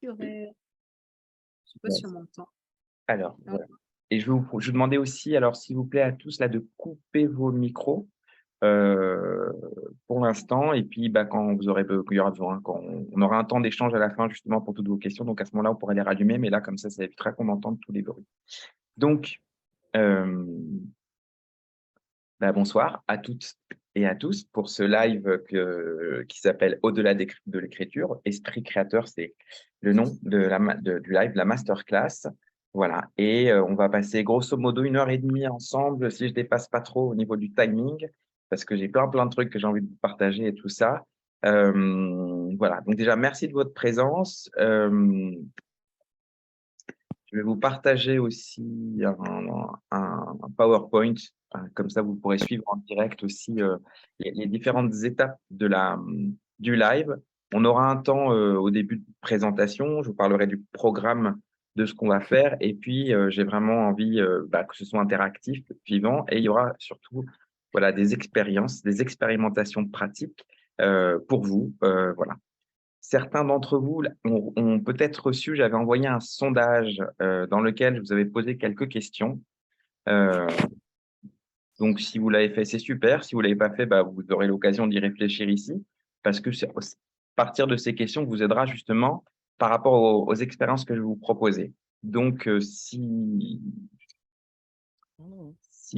Je sais pas si on m'entend. Alors, Non. voilà. Et je vous demandais aussi, alors s'il vous plaît à tous là, de couper vos micros euh, pour l'instant. Et puis, quand vous aurez, il y aura besoin, quand on aura un temps d'échange à la fin justement pour toutes vos questions. Donc à ce moment-là, on pourra les rallumer. Mais là, comme ça évitera qu'on entende tous les bruits. Donc, euh, bonsoir à toutes et à tous pour ce live qui s'appelle Au-delà de l'écriture. Esprit créateur, c'est le nom du live, la masterclass. Voilà. Et on va passer grosso modo 1 heure et demie ensemble, si je dépasse pas trop au niveau du timing, parce que j'ai plein de trucs que j'ai envie de vous partager et tout ça. Voilà. Donc déjà, merci de votre présence. Je vais vous partager aussi un PowerPoint, comme ça vous pourrez suivre en direct aussi les différentes étapes du live. On aura un temps au début de présentation, je vous parlerai du programme de ce qu'on va faire, et puis j'ai vraiment envie que ce soit interactif, vivant, et il y aura surtout voilà, des expériences, des expérimentations pratiques pour vous. Voilà. Certains d'entre vous ont peut-être reçu, j'avais envoyé un sondage dans lequel je vous avais posé quelques questions. Euh, donc, si vous l'avez fait, c'est super. Si vous ne l'avez pas fait, vous aurez l'occasion d'y réfléchir ici, parce que c'est partir de ces questions vous aidera justement par rapport aux expériences que je vais vous proposer. Donc, si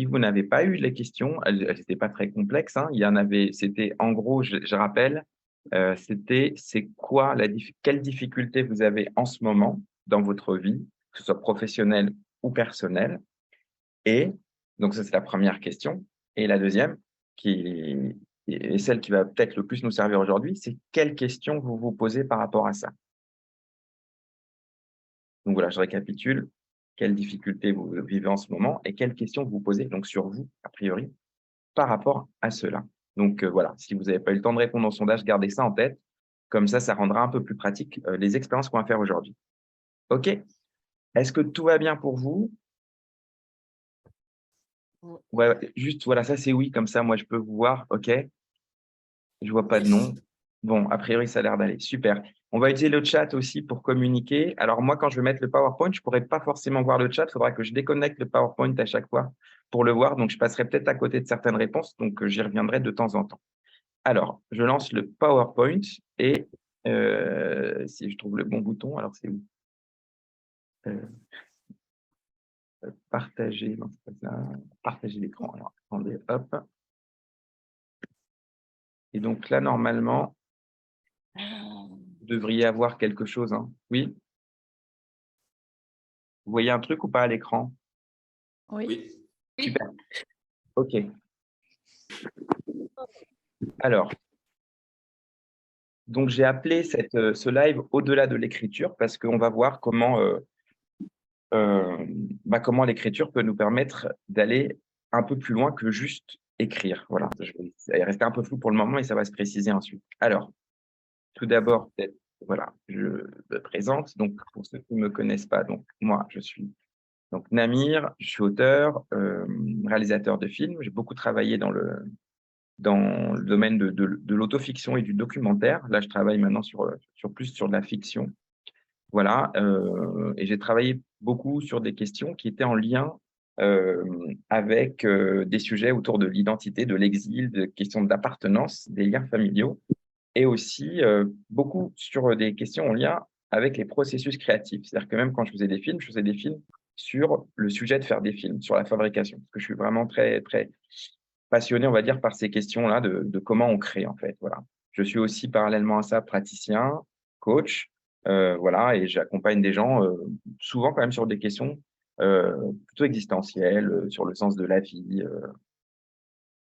vous n'avez pas eu les questions, elles n'étaient pas très complexes, hein. Il y en avait, c'était en gros, je rappelle, c'est quoi quelle difficulté vous avez en ce moment dans votre vie, que ce soit professionnelle ou personnelle. Et donc ça, c'est la première question. Et la deuxième, qui est celle qui va peut-être le plus nous servir aujourd'hui, c'est quelles questions vous vous posez par rapport à ça. Donc voilà, je récapitule. Quelles difficultés vous vivez en ce moment et quelles questions vous vous posez donc sur vous, a priori, par rapport à cela. Donc voilà, si vous n'avez pas eu le temps de répondre au sondage, gardez ça en tête. Comme ça rendra un peu plus pratique les expériences qu'on va faire aujourd'hui. OK? Est-ce que tout va bien pour vous? Ouais, juste, voilà, ça c'est oui, comme ça, moi je peux vous voir. OK? Je vois pas de nom. Bon, a priori, ça a l'air d'aller. Super. On va utiliser le chat aussi pour communiquer. Alors moi, quand je vais mettre le PowerPoint, je pourrais pas forcément voir le chat. Il faudra que je déconnecte le PowerPoint à chaque fois pour le voir. Donc, je passerai peut-être à côté de certaines réponses. Donc, j'y reviendrai de temps en temps. Alors, je lance le PowerPoint et si je trouve le bon bouton, alors c'est où? Partager, non, c'est pas ça. Partager l'écran. Alors, attendez, hop. Et donc là, normalement, vous devriez avoir quelque chose, hein. Oui? Vous voyez un truc ou pas à l'écran? Oui. Super. OK. Alors, donc j'ai appelé ce live au-delà de l'écriture parce qu'on va voir comment l'écriture peut nous permettre d'aller un peu plus loin que juste écrire. Voilà, ça va rester un peu flou pour le moment et ça va se préciser ensuite. Alors, tout d'abord, peut-être, voilà, je me présente. Donc, pour ceux qui ne me connaissent pas, donc moi, je suis donc Namir, je suis auteur, réalisateur de films. J'ai beaucoup travaillé dans le domaine de l'autofiction et du documentaire. Là, je travaille maintenant plus sur de la fiction. Voilà, et j'ai travaillé beaucoup sur des questions qui étaient en lien avec des sujets autour de l'identité, de l'exil, de questions d'appartenance, des liens familiaux, et aussi beaucoup sur des questions en lien avec les processus créatifs. C'est-à-dire que même quand je faisais des films, je faisais des films sur le sujet de faire des films, sur la fabrication, parce que je suis vraiment très, très passionné, on va dire, par ces questions-là de comment on crée, en fait. Voilà. Je suis aussi, parallèlement à ça, praticien, coach, voilà, et j'accompagne des gens souvent quand même sur des questions plutôt existentielles, sur le sens de la vie,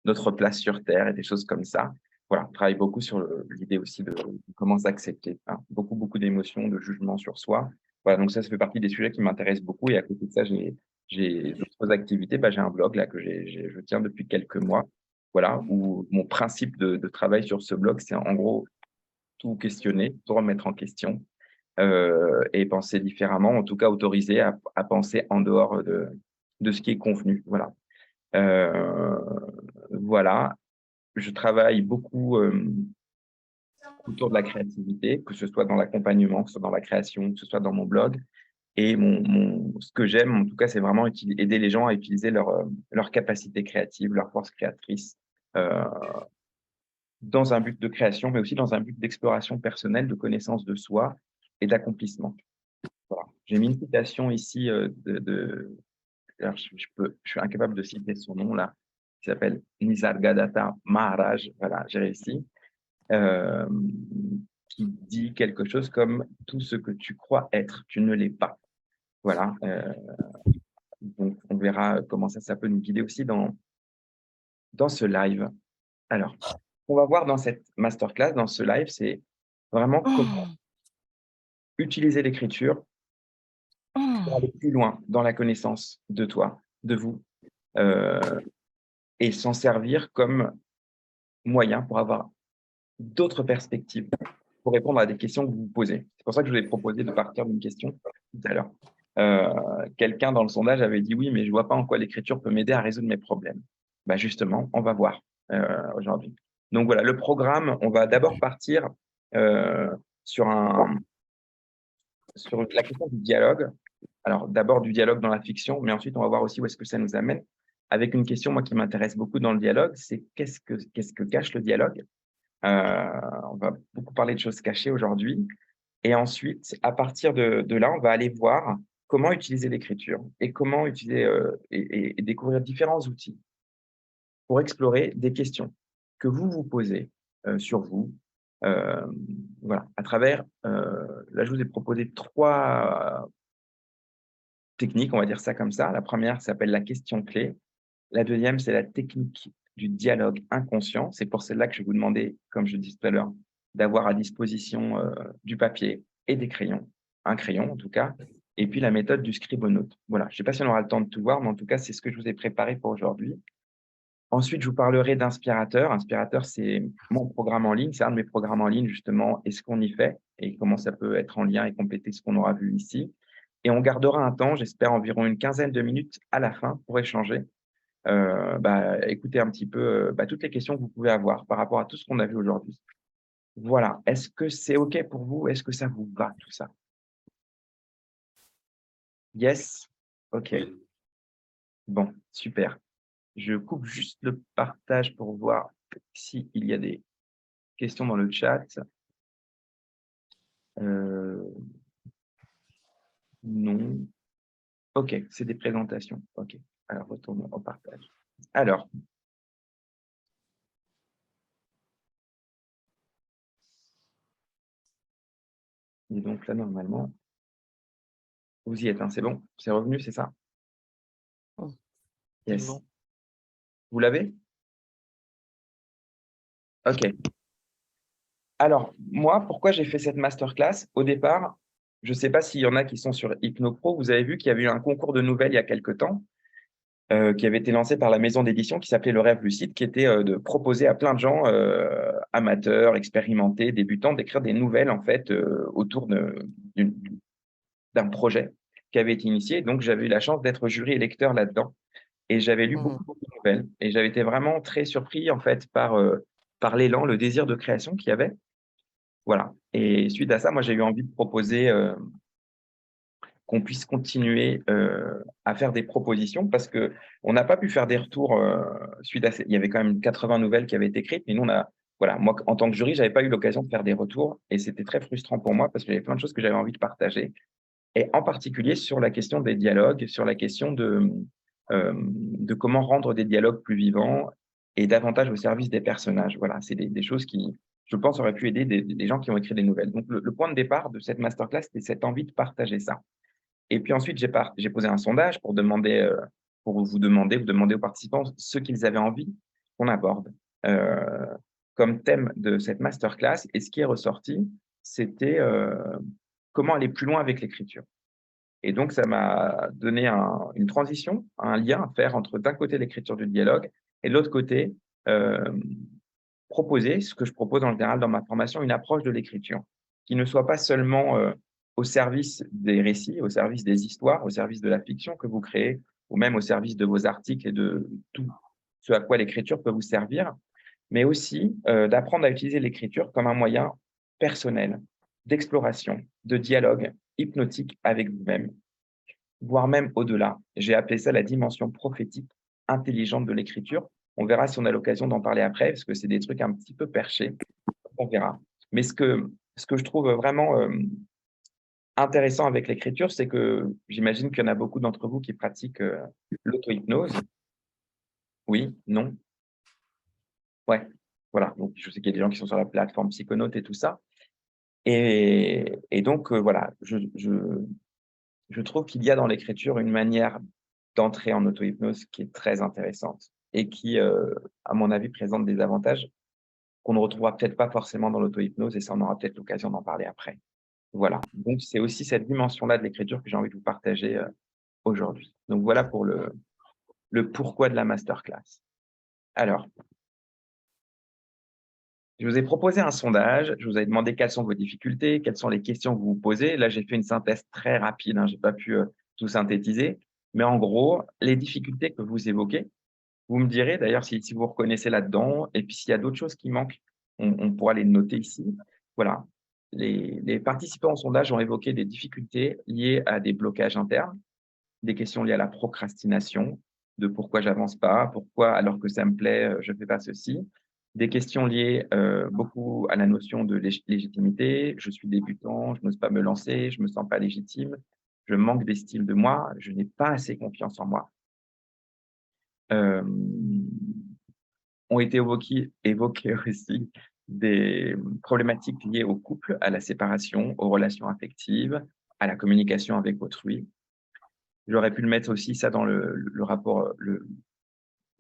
notre place sur Terre et des choses comme ça. Voilà, on travaille beaucoup sur l'idée aussi de comment s'accepter, hein. Beaucoup d'émotions, de jugements sur soi. Voilà, donc ça fait partie des sujets qui m'intéressent beaucoup. Et à côté de ça, j'ai d'autres activités. J'ai un blog là je tiens depuis quelques mois. Voilà, où mon principe de travail sur ce blog, c'est en gros tout questionner, tout remettre en question et penser différemment, en tout cas autoriser à penser en dehors de ce qui est convenu. Voilà. Voilà, je travaille beaucoup autour de la créativité, que ce soit dans l'accompagnement, que ce soit dans la création, que ce soit dans mon blog. Et ce que j'aime, en tout cas, c'est vraiment aider les gens à utiliser leur capacité créative, leur force créatrice, euh, dans un but de création, mais aussi dans un but d'exploration personnelle, de connaissance de soi et d'accomplissement. Voilà. J'ai mis une citation ici alors, je suis incapable de citer son nom là, qui s'appelle Nisargadatta Maharaj. Voilà, j'ai réussi. euh, qui dit quelque chose comme tout ce que tu crois être, tu ne l'es pas. Voilà. Donc, on verra comment ça peut nous guider aussi dans ce live. Alors, on va voir dans cette masterclass, dans ce live, c'est vraiment comment utiliser l'écriture pour aller plus loin dans la connaissance de toi, de vous, euh, et s'en servir comme moyen pour avoir d'autres perspectives, pour répondre à des questions que vous vous posez. C'est pour ça que je vous ai proposé de partir d'une question tout à l'heure. Quelqu'un dans le sondage avait dit oui, mais je ne vois pas en quoi l'écriture peut m'aider à résoudre mes problèmes. Bah justement, on va voir aujourd'hui. Donc voilà, le programme, on va d'abord partir euh, sur, sur la question du dialogue. Alors d'abord du dialogue dans la fiction, mais ensuite on va voir aussi où est-ce que ça nous amène. Avec une question, moi, qui m'intéresse beaucoup dans le dialogue, c'est qu'est-ce que cache le dialogue. On va beaucoup parler de choses cachées aujourd'hui. Et ensuite, à partir de là, on va aller voir comment utiliser l'écriture et comment utiliser et découvrir différents outils pour explorer des questions que vous vous posez sur vous. Voilà, à travers, là, je vous ai proposé 3 techniques, on va dire ça comme ça. La première s'appelle la question clé. La deuxième, c'est la technique du dialogue inconscient. C'est pour celle-là que je vais vous demander, comme je disais tout à l'heure, d'avoir à disposition du papier et des crayons, un crayon en tout cas, et puis la méthode du scribe-note. Voilà, je ne sais pas si on aura le temps de tout voir, mais en tout cas, c'est ce que je vous ai préparé pour aujourd'hui. Ensuite, je vous parlerai d'Inspirateur. Inspirateur, c'est mon programme en ligne, c'est un de mes programmes en ligne justement, et ce qu'on y fait, et comment ça peut être en lien et compléter ce qu'on aura vu ici. Et on gardera un temps, j'espère environ une quinzaine de minutes à la fin pour échanger. Écoutez un petit peu toutes les questions que vous pouvez avoir par rapport à tout ce qu'on a vu aujourd'hui. Voilà. Est-ce que c'est OK pour vous? Est-ce que ça vous va, tout ça? Yes? OK. Oui. Bon, super. Je coupe juste le partage pour voir s'il y a des questions dans le chat. Non. OK, c'est des présentations. OK. Alors, retournons au partage. Alors, et donc là, normalement, vous y êtes, hein, c'est bon? C'est revenu, c'est ça? Yes. Bon. Vous l'avez? OK. Alors, moi, pourquoi j'ai fait cette masterclass? Au départ, je ne sais pas s'il y en a qui sont sur HypnoPro, vous avez vu qu'il y avait eu un concours de nouvelles il y a quelque temps, qui avait été lancé par la maison d'édition qui s'appelait Le Rêve Lucide, qui était de proposer à plein de gens, amateurs, expérimentés, débutants, d'écrire des nouvelles en fait autour d'un projet qui avait été initié. Donc, j'avais eu la chance d'être jury et lecteur là-dedans. Et j'avais lu beaucoup de nouvelles. Et j'avais été vraiment très surpris en fait par l'élan, le désir de création qu'il y avait. Voilà. Et suite à ça, moi, j'ai eu envie de proposer qu'on puisse continuer à faire des propositions parce qu'on n'a pas pu faire des retours suite à il y avait quand même 80 nouvelles qui avaient été écrites, mais nous, voilà, moi, en tant que jury, je n'avais pas eu l'occasion de faire des retours et c'était très frustrant pour moi parce qu'il y avait plein de choses que j'avais envie de partager. Et en particulier sur la question des dialogues, sur la question de comment rendre des dialogues plus vivants et davantage au service des personnages. Voilà, c'est des choses qui, je pense, auraient pu aider des gens qui ont écrit des nouvelles. Donc, le point de départ de cette masterclass, c'était cette envie de partager ça. Et puis ensuite, j'ai posé un sondage pour vous demander aux participants ce qu'ils avaient envie qu'on aborde comme thème de cette masterclass. Et ce qui est ressorti, c'était comment aller plus loin avec l'écriture. Et donc, ça m'a donné une transition, un lien à faire entre d'un côté l'écriture du dialogue et de l'autre côté, proposer ce que je propose en général dans ma formation, une approche de l'écriture qui ne soit pas seulement au service des récits, au service des histoires, au service de la fiction que vous créez, ou même au service de vos articles et de tout ce à quoi l'écriture peut vous servir, mais aussi d'apprendre à utiliser l'écriture comme un moyen personnelle, d'exploration, de dialogue hypnotique avec vous-même, voire même au-delà. J'ai appelé ça la dimension prophétique intelligente de l'écriture. On verra si on a l'occasion d'en parler après, parce que c'est des trucs un petit peu perchés. On verra. Mais ce que je trouve vraiment intéressant avec l'écriture, c'est que j'imagine qu'il y en a beaucoup d'entre vous qui pratiquent l'auto-hypnose. Oui? Non? Ouais. Voilà. Donc, je sais qu'il y a des gens qui sont sur la plateforme Psychonautes et tout ça. Et donc, voilà, je trouve qu'il y a dans l'écriture une manière d'entrer en auto-hypnose qui est très intéressante et qui, à mon avis, présente des avantages qu'on ne retrouvera peut-être pas forcément dans l'auto-hypnose et ça, on aura peut-être l'occasion d'en parler après. Voilà, donc c'est aussi cette dimension-là de l'écriture que j'ai envie de vous partager, aujourd'hui. Donc voilà pour le pourquoi de la masterclass. Alors, je vous ai proposé un sondage, je vous ai demandé quelles sont vos difficultés, quelles sont les questions que vous vous posez. Là, j'ai fait une synthèse très rapide, hein, j'ai pas pu, tout synthétiser. Mais en gros, les difficultés que vous évoquez, vous me direz d'ailleurs si vous reconnaissez là-dedans et puis s'il y a d'autres choses qui manquent, on pourra les noter ici. Voilà. Les participants au sondage ont évoqué des difficultés liées à des blocages internes, des questions liées à la procrastination, de pourquoi j'avance pas, pourquoi alors que ça me plaît, je fais pas ceci. Des questions liées, beaucoup à la notion de légitimité. Je suis débutant, je n'ose pas me lancer, je me sens pas légitime, je manque d'estime de moi, je n'ai pas assez confiance en moi. Hem, Ont été évoquées aussi des problématiques liées au couple, à la séparation, aux relations affectives, à la communication avec autrui. J'aurais pu le mettre aussi ça dans le rapport,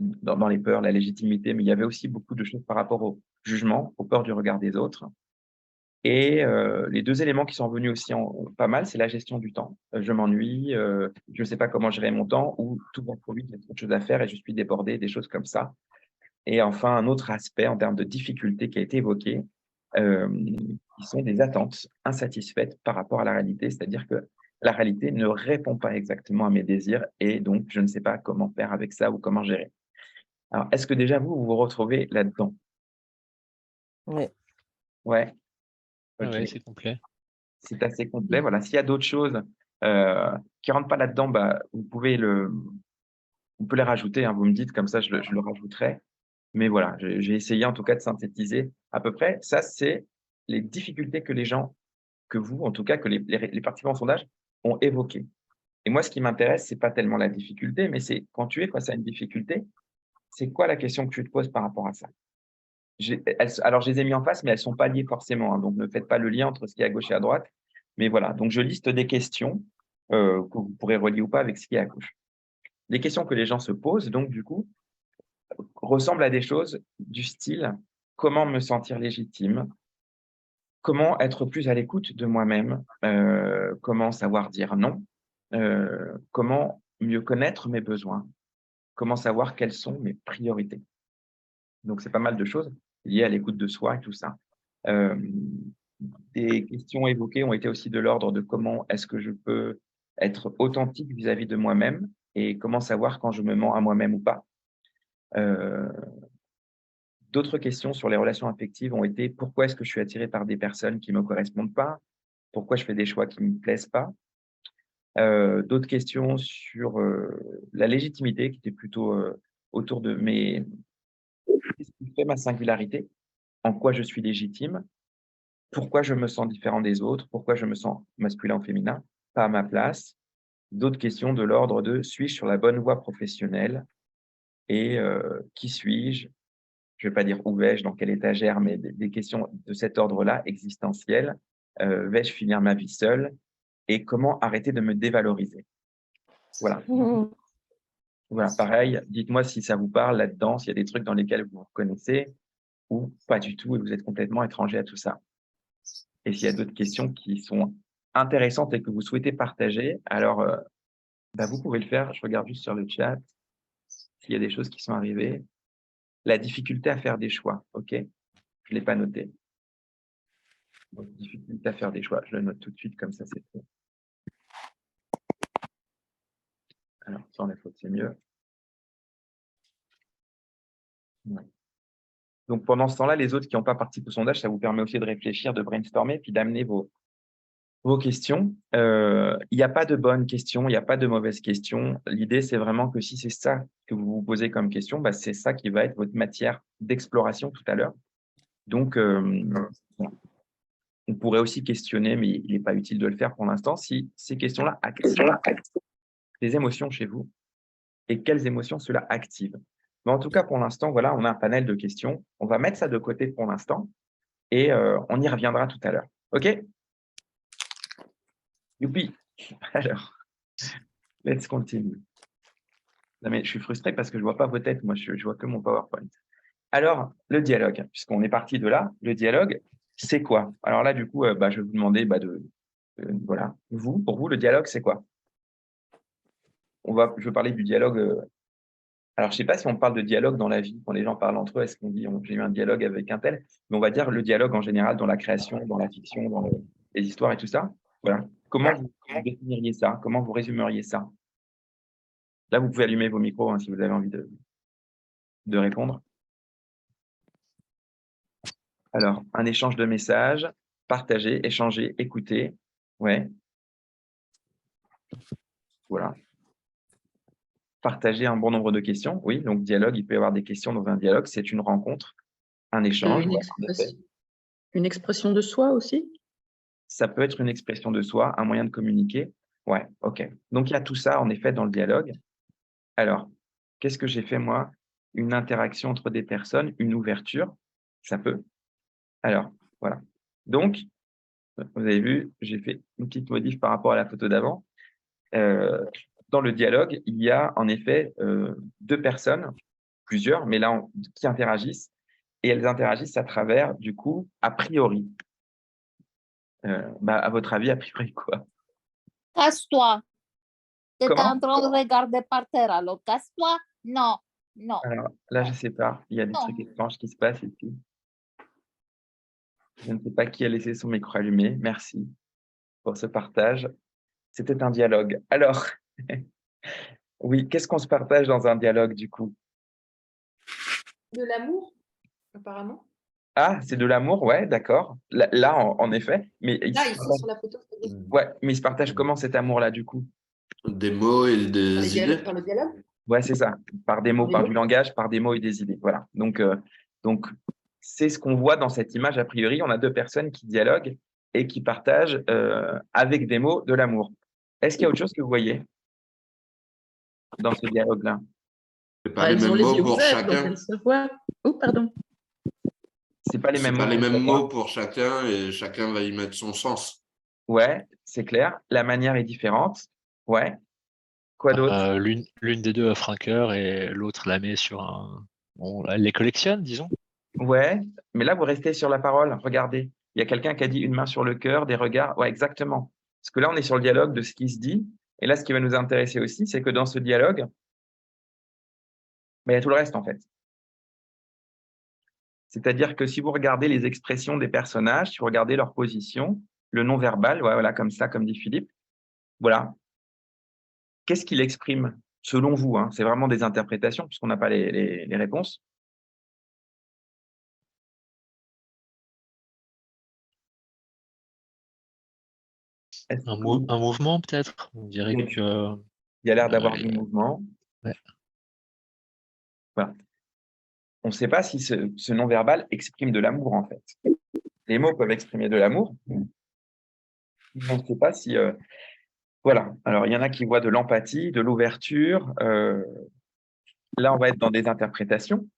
dans les peurs, la légitimité, mais il y avait aussi beaucoup de choses par rapport au jugement, aux peurs du regard des autres et les 2 éléments qui sont revenus aussi en pas mal, c'est la gestion du temps. Je m'ennuie, je ne sais pas comment gérer mon temps ou tout va trop vite, il y a trop de choses à faire et je suis débordé, des choses comme ça. Et enfin, un autre aspect en termes de difficulté qui a été évoqué, qui sont des attentes insatisfaites par rapport à la réalité. C'est-à-dire que la réalité ne répond pas exactement à mes désirs et donc je ne sais pas comment faire avec ça ou comment gérer. Alors, est-ce que déjà vous, vous vous retrouvez là-dedans? Ouais. Ouais, Ah OK. ouais, c'est complet. C'est assez complet. Voilà, s'il y a d'autres choses, qui rentrent pas là-dedans, bah, on peut les rajouter, hein. Vous me dites comme ça je le rajouterai. Mais voilà, j'ai essayé en tout cas de synthétiser à peu près. Ça, c'est les difficultés que les gens, que vous, en tout cas, que les participants au sondage ont évoquées. Et moi, ce qui m'intéresse, c'est pas tellement la difficulté, mais c'est quand tu es face à une difficulté, c'est quoi la question que tu te poses par rapport à ça? Alors, je les ai mis en face, mais elles sont pas liées forcément, hein, donc ne faites pas le lien entre ce qui est à gauche et à droite. Mais voilà, donc je liste des questions que vous pourrez relier ou pas avec ce qui est à gauche. Les questions que les gens se posent, donc du coup, ressemblent à des choses du style: comment me sentir légitime? Comment être plus à l'écoute de moi-même? Comment savoir dire non? Comment mieux connaître mes besoins? Comment savoir quelles sont mes priorités? Donc c'est pas mal de choses liées à l'écoute de soi et tout ça. Hem, des questions évoquées ont été aussi de l'ordre de comment est-ce que je peux être authentique vis-à-vis de moi-même et comment savoir quand je me mens à moi-même ou pas? Heu D'autres questions sur les relations affectives ont été: pourquoi est-ce que je suis attiré par des personnes qui me correspondent pas? Pourquoi je fais des choix qui me plaisent pas? D'autres questions sur, la légitimité qui étaient plutôt, autour de mes qu'est-ce qui fait ma singularité? En quoi je suis légitime? Pourquoi je me sens différent des autres? Pourquoi je me sens masculin ou féminin? Pas à ma place? D'autres questions de l'ordre de: suis-je sur la bonne voie professionnelle? Et qui suis-je? Je vais pas dire où vais-je, dans quelle étagère, mais des questions de cet ordre-là, existentielles. Vais-je finir ma vie seul? Et comment arrêter de me dévaloriser? Voilà. Mmh. Voilà, pareil, dites-moi si ça vous parle là-dedans, s'il y a des trucs dans lesquels vous vous reconnaissez ou pas du tout et vous êtes complètement étranger à tout ça. Et s'il y a d'autres questions qui sont intéressantes et que vous souhaitez partager, alors, bah, vous pouvez le faire. Je regarde juste sur le chat s'il y a des choses qui sont arrivées. La difficulté à faire des choix, OK? Je l'ai pas noté. Donc difficulté à faire des choix, je le note tout de suite comme ça c'est fait. Alors sans les fautes, c'est mieux. Ouais. Donc, pendant ce temps-là, les autres qui n'ont pas participé au sondage, ça vous permet aussi de réfléchir, de brainstormer, puis d'amener vos questions. Il n'y a pas de bonnes questions, il n'y a pas de mauvaises questions. L'idée, c'est vraiment que si c'est ça que vous vous posez comme question, bah, c'est ça qui va être votre matière d'exploration tout à l'heure. Donc, voilà. On pourrait aussi questionner, mais il n'est pas utile de le faire pour l'instant, si ces questions-là activent des émotions chez vous et quelles émotions cela active. Mais en tout cas, pour l'instant, voilà, on a un panel de questions. On va mettre ça de côté pour l'instant et on y reviendra tout à l'heure. OK? Youpi! Alors, let's continue. Non, mais je suis frustré parce que je ne vois pas vos têtes. Moi, je vois que mon PowerPoint. Alors, le dialogue, puisqu'on est parti de là, le dialogue, c'est quoi? Alors là, du coup, je vais vous demander voilà, pour vous, le dialogue, c'est quoi? Je vais parler du dialogue. Alors, je ne sais pas si on parle de dialogue dans la vie, quand les gens parlent entre eux, est-ce qu'on dit j'ai eu un dialogue avec un tel? Mais on va dire le dialogue en général dans la création, dans la fiction, dans les histoires et tout ça. Voilà. Comment vous définiriez ça? Comment vous résumeriez ça? Là, vous pouvez allumer vos micros hein, si vous avez envie de répondre. Alors, un échange de messages, partager, échanger, écouter. Ouais. Voilà. Partager un bon nombre de questions. Oui, donc dialogue, il peut y avoir des questions dans un dialogue. C'est une rencontre, un échange. Une expression de soi aussi? Ça peut être une expression de soi, un moyen de communiquer. Ouais, OK. Donc, il y a tout ça, en effet, dans le dialogue. Alors, qu'est-ce que j'ai fait, moi? Une interaction entre des personnes, une ouverture. Ça peut. Alors, voilà. Donc, vous avez vu, j'ai fait une petite modif par rapport à la photo d'avant. Dans le dialogue, il y a en effet deux personnes, plusieurs, mais là, qui interagissent. Et elles interagissent à travers, du coup, a priori. À votre avis, a priori quoi? Casse-toi. Tu es Comment? en train de regarder par terre, alors casse-toi. Non, non. Alors là, je ne sais pas. Il y a des trucs étranges qui se passent ici. Je ne sais pas qui a laissé son micro allumé. Merci pour ce partage. C'était un dialogue. Alors, oui, qu'est-ce qu'on se partage dans un dialogue, du coup? De l'amour, apparemment. Ah, c'est de l'amour, ouais, d'accord. Là, en effet. Mais Là, ici, sur la photo. ouais, mais ils se partagent comment cet amour-là, du coup? Des mots et des idées. Par le dialogue. Ouais, c'est ça. Par des mots, par du langage, par des mots et des idées. Voilà. Donc c'est ce qu'on voit dans cette image. A priori, on a deux personnes qui dialoguent et qui partagent avec des mots de l'amour. Est-ce qu'il y a autre chose que vous voyez dans ce dialogue-là? C'est pas les Elles ont mêmes les mots yeux pour ouverts, donc chacun. elles se voient. Oh, pardon. C'est pas les C'est mêmes pas mots. les mêmes pour moi. mots pour chacun et chacun va y mettre son sens. Ouais, c'est clair. La manière est différente. Ouais. Quoi d'autre? L'une des deux offre un cœur et l'autre la met sur un. Bon, elle les collectionne, disons. Ouais, mais là, vous restez sur la parole. Regardez, il y a quelqu'un qui a dit une main sur le cœur, des regards. Ouais, exactement. Parce que là, on est sur le dialogue de ce qui se dit. Et là, ce qui va nous intéresser aussi, c'est que dans ce dialogue, il y a tout le reste, en fait. C'est-à-dire que si vous regardez les expressions des personnages, si vous regardez leur position, le non-verbal, ouais, voilà, comme ça, comme dit Philippe, voilà. Qu'est-ce qu'il exprime, selon vous hein? C'est vraiment des interprétations, puisqu'on n'a pas les réponses. Un mouvement, peut-être. On dirait Donc, que. il y a l'air d'avoir du mouvement. Ouais. Voilà. On ne sait pas si ce non-verbal exprime de l'amour, en fait. Les mots peuvent exprimer de l'amour. Mais on ne sait pas si... Voilà. Alors, il y en a qui voient de l'empathie, de l'ouverture. Là, on va être dans des interprétations.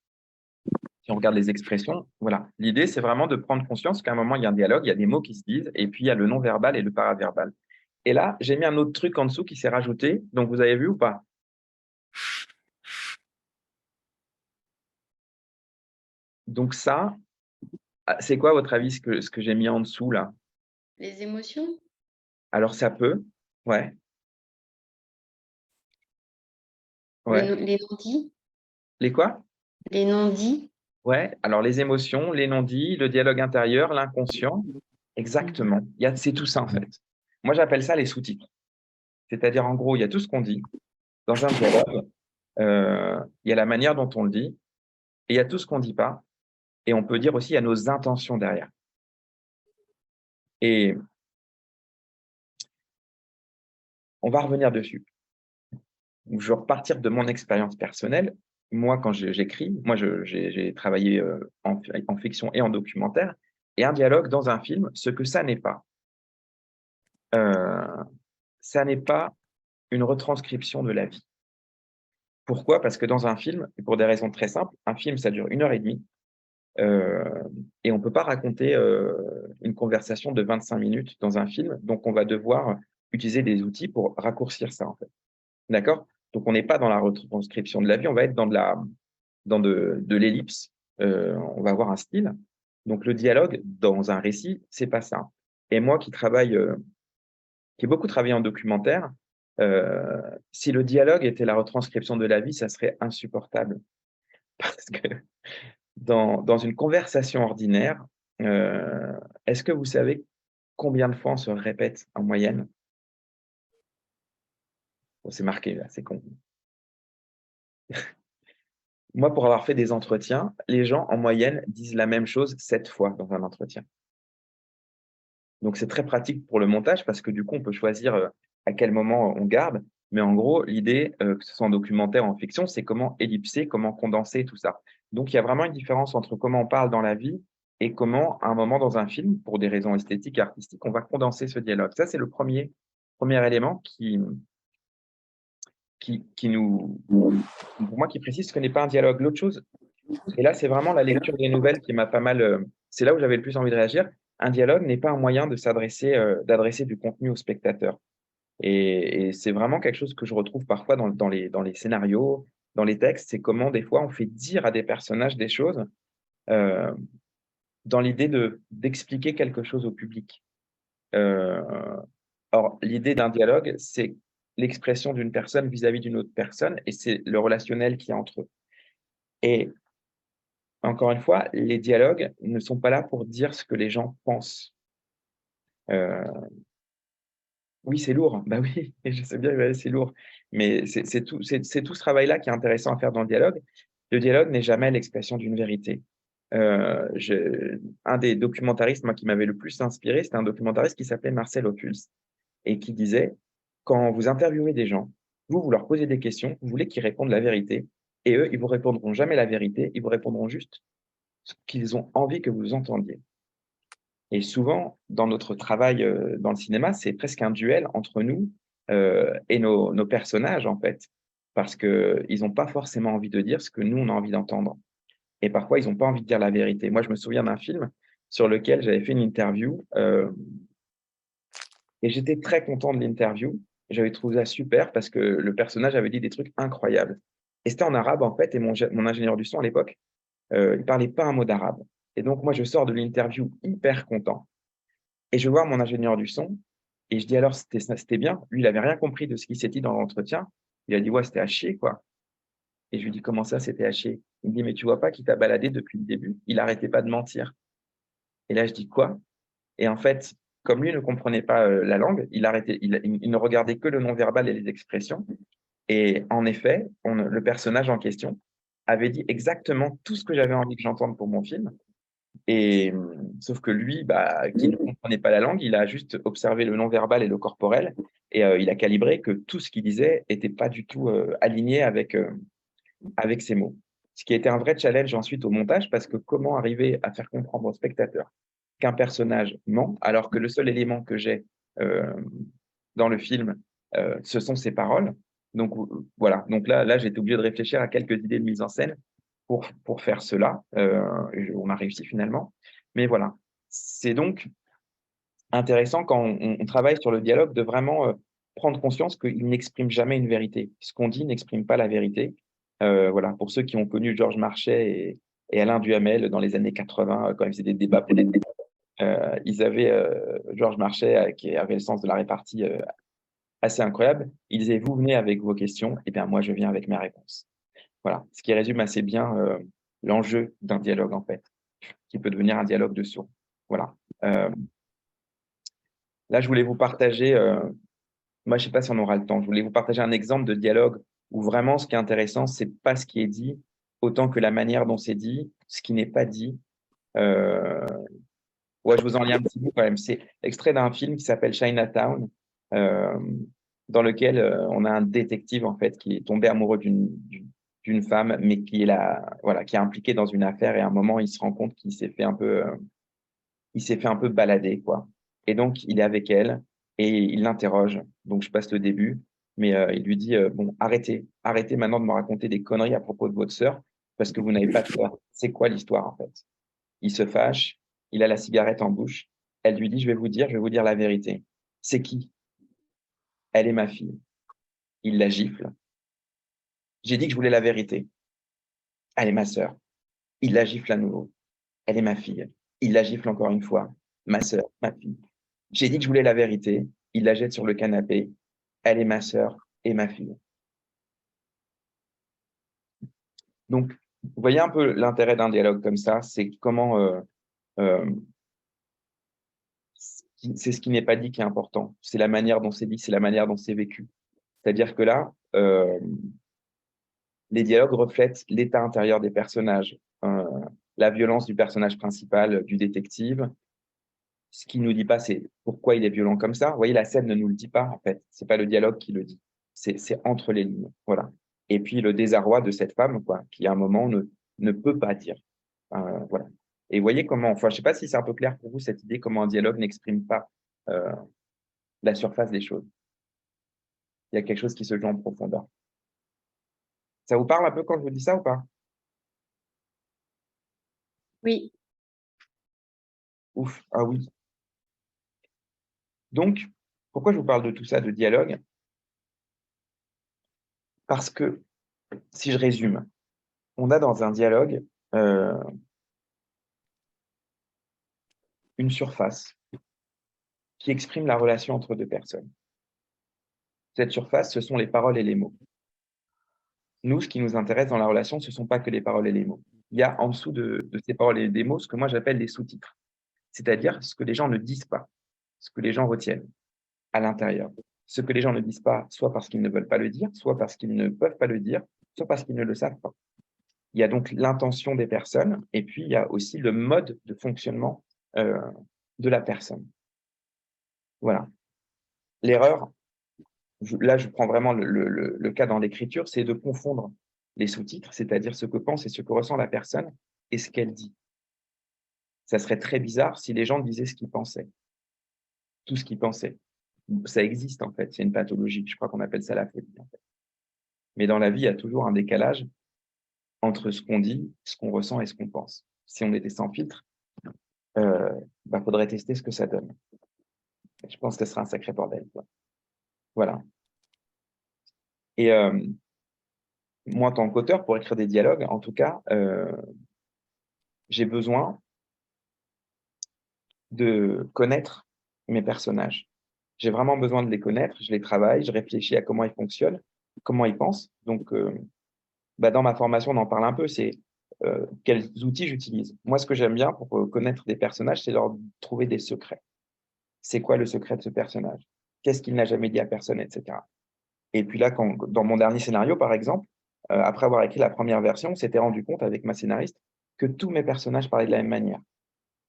Si on regarde les expressions, voilà. L'idée, c'est vraiment de prendre conscience qu'à un moment, il y a un dialogue, il y a des mots qui se disent, et puis il y a le non-verbal et le paraverbal. Et là, j'ai mis un autre truc en dessous qui s'est rajouté. Donc, vous avez vu ou pas? Donc ça, c'est quoi, à votre avis, ce que j'ai mis en dessous, là? Les émotions? Alors, ça peut, ouais. Ouais. Les non-dits? Les quoi? Les non-dits? Ouais, alors les émotions, les non-dits, le dialogue intérieur, l'inconscient. Exactement. C'est tout ça, en fait. Moi, j'appelle ça les sous-titres. C'est-à-dire, en gros, il y a tout ce qu'on dit dans un dialogue. Il y a la manière dont on le dit, et il y a tout ce qu'on ne dit pas. et on peut dire aussi il y a nos intentions derrière. Et on va revenir dessus. Donc, je vais repartir de mon expérience personnelle. Moi, quand j'écris, moi, j'ai travaillé en fiction et en documentaire, et un dialogue dans un film, ce que ça n'est pas, ça n'est pas une retranscription de la vie. Pourquoi? Parce que dans un film, et pour des raisons très simples, un film, ça dure 1h30, et on ne peut pas raconter une conversation de 25 minutes dans un film, donc on va devoir utiliser des outils pour raccourcir ça, en fait. D'accord? Donc, on n'est pas dans la retranscription de la vie, on va être dans de l'ellipse. On va avoir un style. Donc, le dialogue dans un récit, c'est pas ça. Et moi qui ai beaucoup travaillé en documentaire, si le dialogue était la retranscription de la vie, ça serait insupportable. Parce que dans une conversation ordinaire, est-ce que vous savez combien de fois on se répète en moyenne? Bon, c'est marqué là, c'est con. Moi, pour avoir fait des entretiens, les gens, en moyenne, disent la même chose 7 fois dans un entretien. Donc, c'est très pratique pour le montage parce que du coup, on peut choisir à quel moment on garde. Mais en gros, l'idée, que ce soit en documentaire ou en fiction, c'est comment ellipser, comment condenser tout ça. Donc, il y a vraiment une différence entre comment on parle dans la vie et comment, à un moment dans un film, pour des raisons esthétiques et artistiques, on va condenser ce dialogue. Ça, c'est le premier élément pour moi, qui précise ce que n'est pas un dialogue. L'autre chose, et là, c'est vraiment la lecture des nouvelles qui m'a pas mal. C'est là où j'avais le plus envie de réagir. Un dialogue n'est pas un moyen d'adresser du contenu au spectateur. Et c'est vraiment quelque chose que je retrouve parfois dans les scénarios, dans les textes. C'est comment, des fois, on fait dire à des personnages des choses euh, dans l'idée d'expliquer quelque chose au public. Euh, Or, l'idée d'un dialogue, c'est l'expression d'une personne vis-à-vis d'une autre personne, et c'est le relationnel qui est entre eux. Et encore une fois, les dialogues ne sont pas là pour dire ce que les gens pensent. Euh, oui, c'est lourd. Bah oui, je sais bien, ouais, c'est lourd. Mais c'est tout ce travail-là qui est intéressant à faire dans le dialogue. Le dialogue n'est jamais l'expression d'une vérité. Un des documentaristes, moi, qui m'avait le plus inspiré, c'était un documentariste qui s'appelait Marcel Ophuls et qui disait, quand vous interviewez des gens, vous leur posez des questions, vous voulez qu'ils répondent la vérité, et eux, ils vous répondront jamais la vérité, ils vous répondront juste ce qu'ils ont envie que vous entendiez. Et souvent, dans notre travail dans le cinéma, c'est presque un duel entre nous et nos personnages, en fait, parce qu'ils n'ont pas forcément envie de dire ce que nous, on a envie d'entendre. Et parfois, ils n'ont pas envie de dire la vérité. Moi, je me souviens d'un film sur lequel j'avais fait une interview et j'étais très content de l'interview. J'avais trouvé ça super parce que le personnage avait dit des trucs incroyables. Et c'était en arabe, en fait, et mon ingénieur du son à l'époque, il parlait pas un mot d'arabe. Et donc, moi, je sors de l'interview hyper content. Et je vois mon ingénieur du son, et je dis alors, c'était bien. Lui, il avait rien compris de ce qui s'était dit dans l'entretien. Il a dit, ouais, c'était à chier, quoi. Et je lui dis, comment ça, c'était à chier? Il me dit, mais tu vois pas qu'il t'a baladé depuis le début? Il arrêtait pas de mentir. Et là, je dis, quoi? Et en fait, comme lui ne comprenait pas la langue, il ne regardait que le non-verbal et les expressions. Et en effet, le personnage en question avait dit exactement tout ce que j'avais envie que j'entende pour mon film. Et sauf que lui, qui ne comprenait pas la langue, il a juste observé le non-verbal et le corporel, et il a calibré que tout ce qu'il disait n'était pas du tout aligné avec ces mots. Ce qui a été un vrai challenge ensuite au montage, parce que comment arriver à faire comprendre au spectateur qu'un personnage ment, alors que le seul élément que j'ai dans le film, ce sont ses paroles. Donc voilà, donc là j'étais obligé de réfléchir à quelques idées de mise en scène pour faire cela. On a réussi finalement. Mais voilà, c'est donc intéressant quand on travaille sur le dialogue de vraiment prendre conscience qu'il n'exprime jamais une vérité. Ce qu'on dit n'exprime pas la vérité. Voilà, pour ceux qui ont connu Georges Marchais et Alain Duhamel dans les années 80, quand ils faisaient des débats politiques, ils avaient Georges Marchais qui avait le sens de la répartie assez incroyable. Il disait, vous venez avec vos questions, et bien moi je viens avec mes réponses. Voilà, ce qui résume assez bien l'enjeu d'un dialogue, en fait, qui peut devenir un dialogue de sourds. Voilà. Là, je voulais vous partager, moi, je ne sais pas si on aura le temps, je voulais vous partager un exemple de dialogue où vraiment ce qui est intéressant, ce n'est pas ce qui est dit, autant que la manière dont c'est dit, ce qui n'est pas dit, Ouais, je vous en lis un petit bout quand même. C'est extrait d'un film qui s'appelle Chinatown, euh, dans lequel on a un détective en fait qui est tombé amoureux d'une femme, mais qui est voilà, qui est impliqué dans une affaire et à un moment il se rend compte qu'il s'est fait un peu, il s'est fait un peu balader quoi. Et donc il est avec elle et il l'interroge. Donc je passe le début, mais il lui dit bon arrêtez maintenant de me raconter des conneries à propos de votre sœur parce que vous n'avez pas de sœur. C'est quoi l'histoire en fait? Il se fâche, il a la cigarette en bouche. Elle lui dit, je vais vous dire la vérité. C'est qui? Elle est ma fille. Il la gifle. J'ai dit que je voulais la vérité. Elle est ma sœur. Il la gifle à nouveau. Elle est ma fille. Il la gifle encore une fois. Ma sœur, ma fille. J'ai dit que je voulais la vérité. Il la jette sur le canapé. Elle est ma sœur et ma fille. Donc, vous voyez un peu l'intérêt d'un dialogue comme ça, c'est comment c'est ce qui n'est pas dit qui est important. C'est la manière dont c'est dit, c'est la manière dont c'est vécu. C'est-à-dire que là, les dialogues reflètent l'état intérieur des personnages, la violence du personnage principal, du détective. Ce qu'il nous dit pas, c'est pourquoi il est violent comme ça. Vous voyez, la scène ne nous le dit pas, en fait. C'est pas le dialogue qui le dit. C'est entre les lignes. Voilà. Et puis, le désarroi de cette femme, quoi, qui à un moment ne peut pas dire. Voilà. Et vous voyez comment, enfin, je sais pas si c'est un peu clair pour vous, cette idée, comment un dialogue n'exprime pas la surface des choses. Il y a quelque chose qui se joue en profondeur. Ça vous parle un peu quand je vous dis ça ou pas? Oui. Ouf, ah oui. Donc, pourquoi je vous parle de tout ça, de dialogue? Parce que, si je résume, on a dans un dialogue une surface qui exprime la relation entre deux personnes. Cette surface, ce sont les paroles et les mots. Nous, ce qui nous intéresse dans la relation, ce ne sont pas que les paroles et les mots. Il y a en dessous de ces paroles et des mots ce que moi j'appelle les sous-titres, c'est-à-dire ce que les gens ne disent pas, ce que les gens retiennent à l'intérieur. Ce que les gens ne disent pas, soit parce qu'ils ne veulent pas le dire, soit parce qu'ils ne peuvent pas le dire, soit parce qu'ils ne le savent pas. Il y a donc l'intention des personnes et puis il y a aussi le mode de fonctionnement de la personne. Voilà. L'erreur, là je prends vraiment le cas dans l'écriture, c'est de confondre les sous-titres, c'est-à-dire ce que pense et ce que ressent la personne et ce qu'elle dit. Ça serait très bizarre si les gens disaient ce qu'ils pensaient, tout ce qu'ils pensaient. Ça existe en fait, c'est une pathologie, je crois qu'on appelle ça la folie en fait. Mais dans la vie, il y a toujours un décalage entre ce qu'on dit, ce qu'on ressent et ce qu'on pense. Si on était sans filtre, faudrait tester ce que ça donne. Je pense que ce sera un sacré bordel, quoi. Voilà. Et moi, en tant qu'auteur, pour écrire des dialogues, en tout cas, j'ai besoin de connaître mes personnages. J'ai vraiment besoin de les connaître, je les travaille, je réfléchis à comment ils fonctionnent, comment ils pensent. Donc, dans ma formation, on en parle un peu, c'est quels outils j'utilise. Moi, ce que j'aime bien pour connaître des personnages, c'est leur trouver des secrets. C'est quoi le secret de ce personnage? Qu'est-ce qu'il n'a jamais dit à personne, etc. Et puis là, dans mon dernier scénario, par exemple, après avoir écrit la première version, on s'était rendu compte avec ma scénariste que tous mes personnages parlaient de la même manière.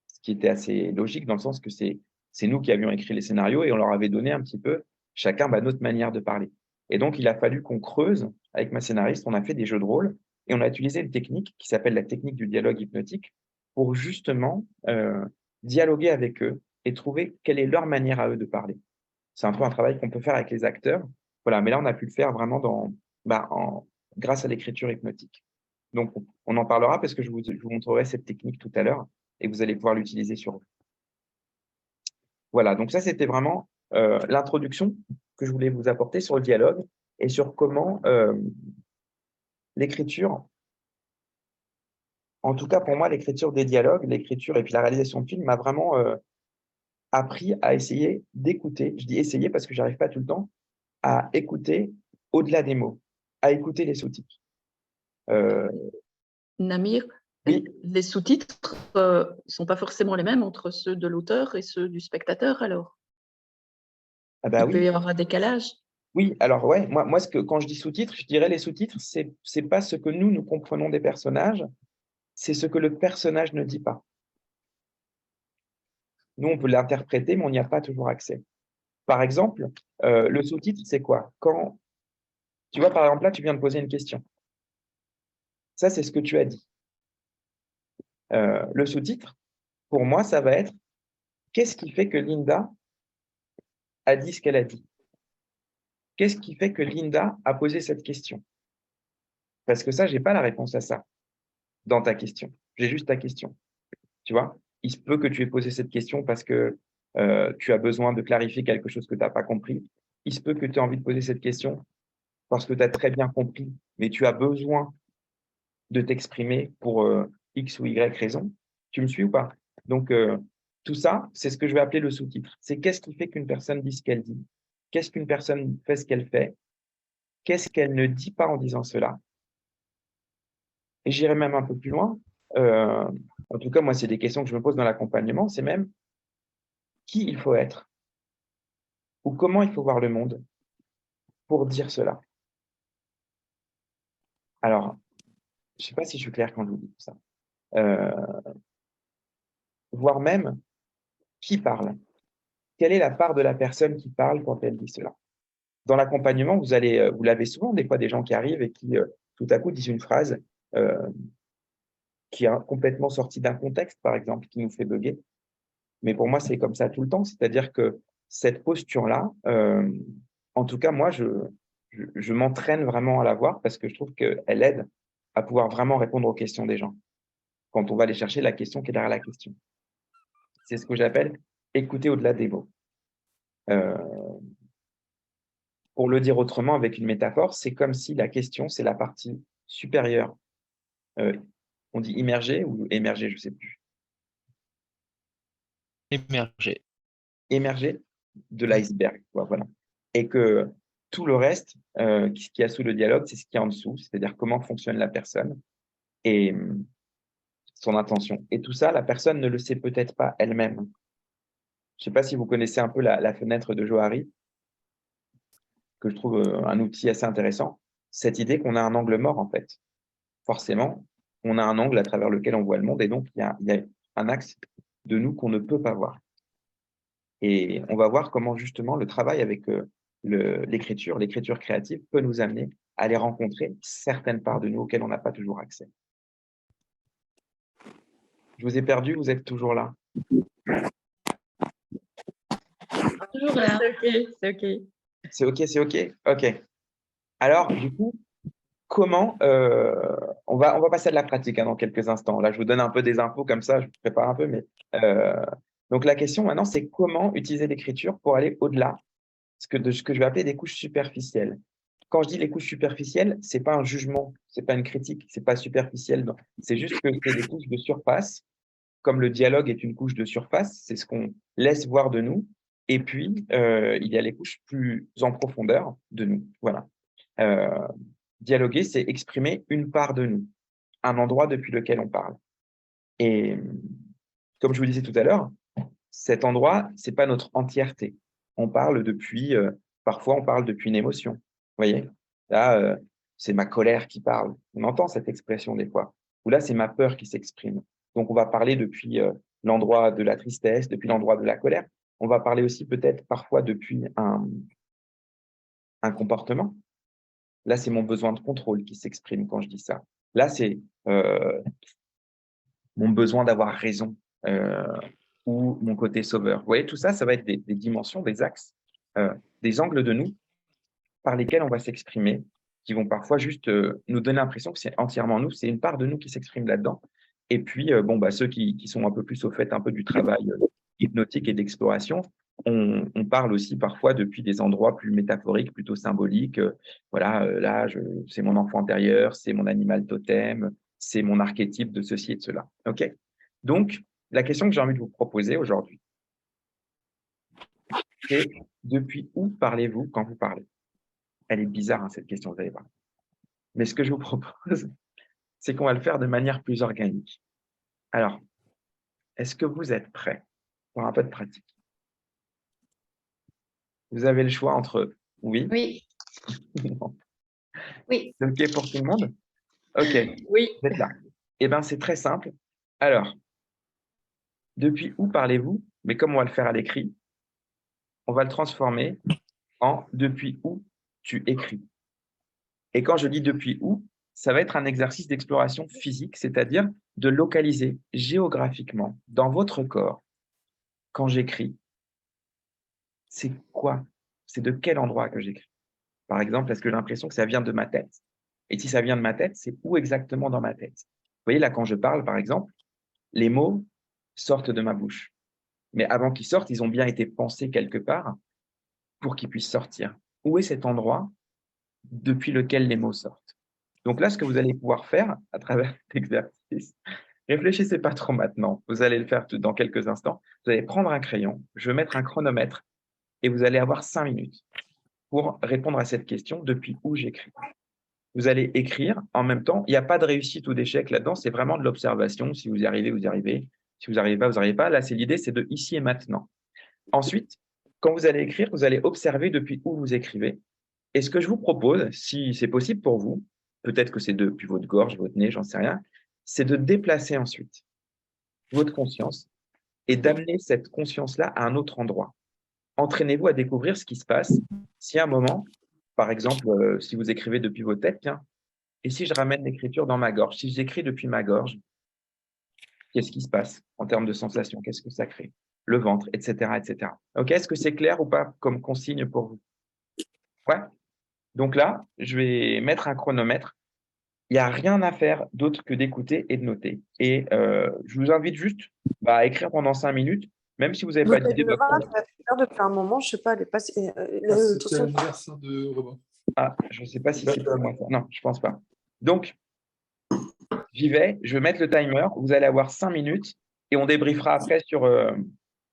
Ce qui était assez logique dans le sens que c'est nous qui avions écrit les scénarios et on leur avait donné un petit peu chacun notre manière de parler. Et donc, il a fallu qu'on creuse avec ma scénariste, on a fait des jeux de rôle et on a utilisé une technique qui s'appelle la technique du dialogue hypnotique pour justement dialoguer avec eux et trouver quelle est leur manière à eux de parler. C'est un peu un travail qu'on peut faire avec les acteurs. Voilà, mais là, on a pu le faire vraiment grâce à l'écriture hypnotique. Donc, on en parlera parce que je vous montrerai cette technique tout à l'heure et vous allez pouvoir l'utiliser sur vous. Voilà, donc ça, c'était vraiment l'introduction que je voulais vous apporter sur le dialogue et sur comment l'écriture, en tout cas pour moi, l'écriture des dialogues, l'écriture et puis la réalisation de films m'a vraiment appris à essayer d'écouter. Je dis essayer parce que je n'arrive pas tout le temps à écouter au-delà des mots, à écouter les sous-titres. Namir, Oui. les sous-titres ne sont pas forcément les mêmes entre ceux de l'auteur et ceux du spectateur, alors? Ah bah Il peut oui. y avoir un décalage. Oui, alors ouais, moi quand je dis sous-titres, je dirais les sous-titres, c'est pas ce que nous comprenons des personnages, c'est ce que le personnage ne dit pas. Nous, on peut l'interpréter, mais on n'y a pas toujours accès. Par exemple, le sous-titre, c'est quoi? Quand tu vois, par exemple, là, tu viens de poser une question. Ça, c'est ce que tu as dit. Le sous-titre, pour moi, ça va être qu'est-ce qui fait que Linda a dit ce qu'elle a dit? Qu'est-ce qui fait que Linda a posé cette question? Parce que ça, je n'ai pas la réponse à ça dans ta question. J'ai juste ta question. Tu vois? Il se peut que tu aies posé cette question parce que tu as besoin de clarifier quelque chose que tu n'as pas compris. Il se peut que tu aies envie de poser cette question parce que tu as très bien compris, mais tu as besoin de t'exprimer pour X ou Y raison. Tu me suis ou pas? Donc, tout ça, c'est ce que je vais appeler le sous-titre. C'est qu'est-ce qui fait qu'une personne dit ce qu'elle dit? Qu'est-ce qu'une personne fait ce qu'elle fait? Qu'est-ce qu'elle ne dit pas en disant cela? Et j'irai même un peu plus loin. En tout cas, moi, c'est des questions que je me pose dans l'accompagnement. C'est même qui il faut être ou comment il faut voir le monde pour dire cela. Alors, je ne sais pas si je suis clair quand je vous dis tout ça. Voire même qui parle. Quelle est la part de la personne qui parle quand elle dit cela? Dans l'accompagnement, vous l'avez souvent, des fois, des gens qui arrivent et qui, tout à coup, disent une phrase qui est complètement sortie d'un contexte, par exemple, qui nous fait bugger. Mais pour moi, c'est comme ça tout le temps. C'est-à-dire que cette posture-là, en tout cas, moi, je m'entraîne vraiment à la voir parce que je trouve qu'elle aide à pouvoir vraiment répondre aux questions des gens quand on va aller chercher la question qui est derrière la question. C'est ce que j'appelle écouter au-delà des mots. Pour le dire autrement, avec une métaphore, c'est comme si la question, c'est la partie supérieure. On dit immergé ou émergé, je ne sais plus. Émerger. Émergé de l'iceberg, voilà. Et que tout le reste, ce qu'il y a sous le dialogue, c'est ce qu'il y a en dessous, c'est-à-dire comment fonctionne la personne et son intention. Et tout ça, la personne ne le sait peut-être pas elle-même. Je ne sais pas si vous connaissez un peu la fenêtre de Johari, que je trouve un outil assez intéressant. Cette idée qu'on a un angle mort, en fait. Forcément, on a un angle à travers lequel on voit le monde, et donc il y a un axe de nous qu'on ne peut pas voir. Et on va voir comment justement le travail avec l'écriture créative peut nous amener à aller rencontrer certaines parts de nous auxquelles on n'a pas toujours accès. Je vous ai perdu, vous êtes toujours là? Toujours là. C'est OK. C'est OK, c'est OK? OK. Alors, du coup, comment on va passer à de la pratique dans quelques instants. Là, je vous donne un peu des infos comme ça, je vous prépare un peu, mais donc la question maintenant, c'est comment utiliser l'écriture pour aller au-delà de ce que je vais appeler des couches superficielles. Quand je dis les couches superficielles, c'est pas un jugement, c'est pas une critique, c'est pas superficiel. C'est juste que c'est des couches de surface, comme le dialogue est une couche de surface, c'est ce qu'on laisse voir de nous. Et puis, il y a les couches plus en profondeur de nous. Voilà. Dialoguer, c'est exprimer une part de nous, un endroit depuis lequel on parle. Et comme je vous disais tout à l'heure, cet endroit, c'est pas notre entièreté. On parle depuis, parfois on parle depuis une émotion. Vous voyez? Là, c'est ma colère qui parle. On entend cette expression des fois. Ou là, c'est ma peur qui s'exprime. Donc, on va parler depuis l'endroit de la tristesse, depuis l'endroit de la colère. On va parler aussi peut-être parfois depuis un comportement. Là, c'est mon besoin de contrôle qui s'exprime quand je dis ça. Là, c'est mon besoin d'avoir raison ou mon côté sauveur. Vous voyez, tout ça, ça va être des dimensions, des axes, des angles de nous par lesquels on va s'exprimer, qui vont parfois juste nous donner l'impression que c'est entièrement nous, c'est une part de nous qui s'exprime là-dedans. Et puis, ceux qui sont un peu plus au fait un peu du travail hypnotique et d'exploration, on parle aussi parfois depuis des endroits plus métaphoriques, plutôt symboliques. Là, c'est mon enfant intérieur, c'est mon animal totem, c'est mon archétype de ceci et de cela. OK? Donc, la question que j'ai envie de vous proposer aujourd'hui, c'est depuis où parlez-vous quand vous parlez? Elle est bizarre, cette question, vous allez voir. Mais ce que je vous propose, c'est qu'on va le faire de manière plus organique. Alors, est-ce que vous êtes prêts pour un peu de pratique? Vous avez le choix entre oui. Oui. Non. Oui. C'est OK pour tout le monde? OK. Oui. Vous êtes là. Eh bien, c'est très simple. Alors, depuis où parlez-vous? Mais comme on va le faire à l'écrit, on va le transformer en depuis où tu écris. Et quand je dis depuis où, ça va être un exercice d'exploration physique, c'est-à-dire de localiser géographiquement dans votre corps, quand j'écris, c'est quoi? C'est de quel endroit que j'écris? Par exemple, est-ce que j'ai l'impression que ça vient de ma tête? Et si ça vient de ma tête, c'est où exactement dans ma tête? Vous voyez, là, quand je parle, par exemple, les mots sortent de ma bouche. Mais avant qu'ils sortent, ils ont bien été pensés quelque part pour qu'ils puissent sortir. Où est cet endroit depuis lequel les mots sortent? Donc là, ce que vous allez pouvoir faire à travers cet exercice, réfléchissez pas trop maintenant, vous allez le faire dans quelques instants. Vous allez prendre un crayon, je vais mettre un chronomètre et vous allez avoir 5 minutes pour répondre à cette question, depuis où j'écris. Vous allez écrire en même temps, il n'y a pas de réussite ou d'échec là-dedans, c'est vraiment de l'observation. Si vous y arrivez, vous y arrivez. Si vous n'y arrivez pas, vous n'y arrivez pas. Là, c'est l'idée, c'est de ici et maintenant. Ensuite, quand vous allez écrire, vous allez observer depuis où vous écrivez. Et ce que je vous propose, si c'est possible pour vous, peut-être que c'est depuis votre gorge, votre nez, j'en sais rien, c'est de déplacer ensuite votre conscience et d'amener cette conscience-là à un autre endroit. Entraînez-vous à découvrir ce qui se passe si à un moment, par exemple, si vous écrivez depuis vos têtes, tiens, et si je ramène l'écriture dans ma gorge, si j'écris depuis ma gorge, qu'est-ce qui se passe en termes de sensations? Qu'est-ce que ça crée? Le ventre, etc., etc. OK, est-ce que c'est clair ou pas comme consigne pour vous? Ouais. Donc là, je vais mettre un chronomètre. Il n'y a rien à faire d'autre que d'écouter et de noter. Et je vous invite juste à écrire pendant 5 minutes, même si vous n'avez pas d'idée. Depuis un moment, je sais pas, elle est passée. C'est l'anniversaire de Robin. Ah, je ne sais pas si c'est pour moi ça. Non, je ne pense pas. Donc, j'y vais, je vais mettre le timer. Vous allez avoir 5 minutes et on débriefera après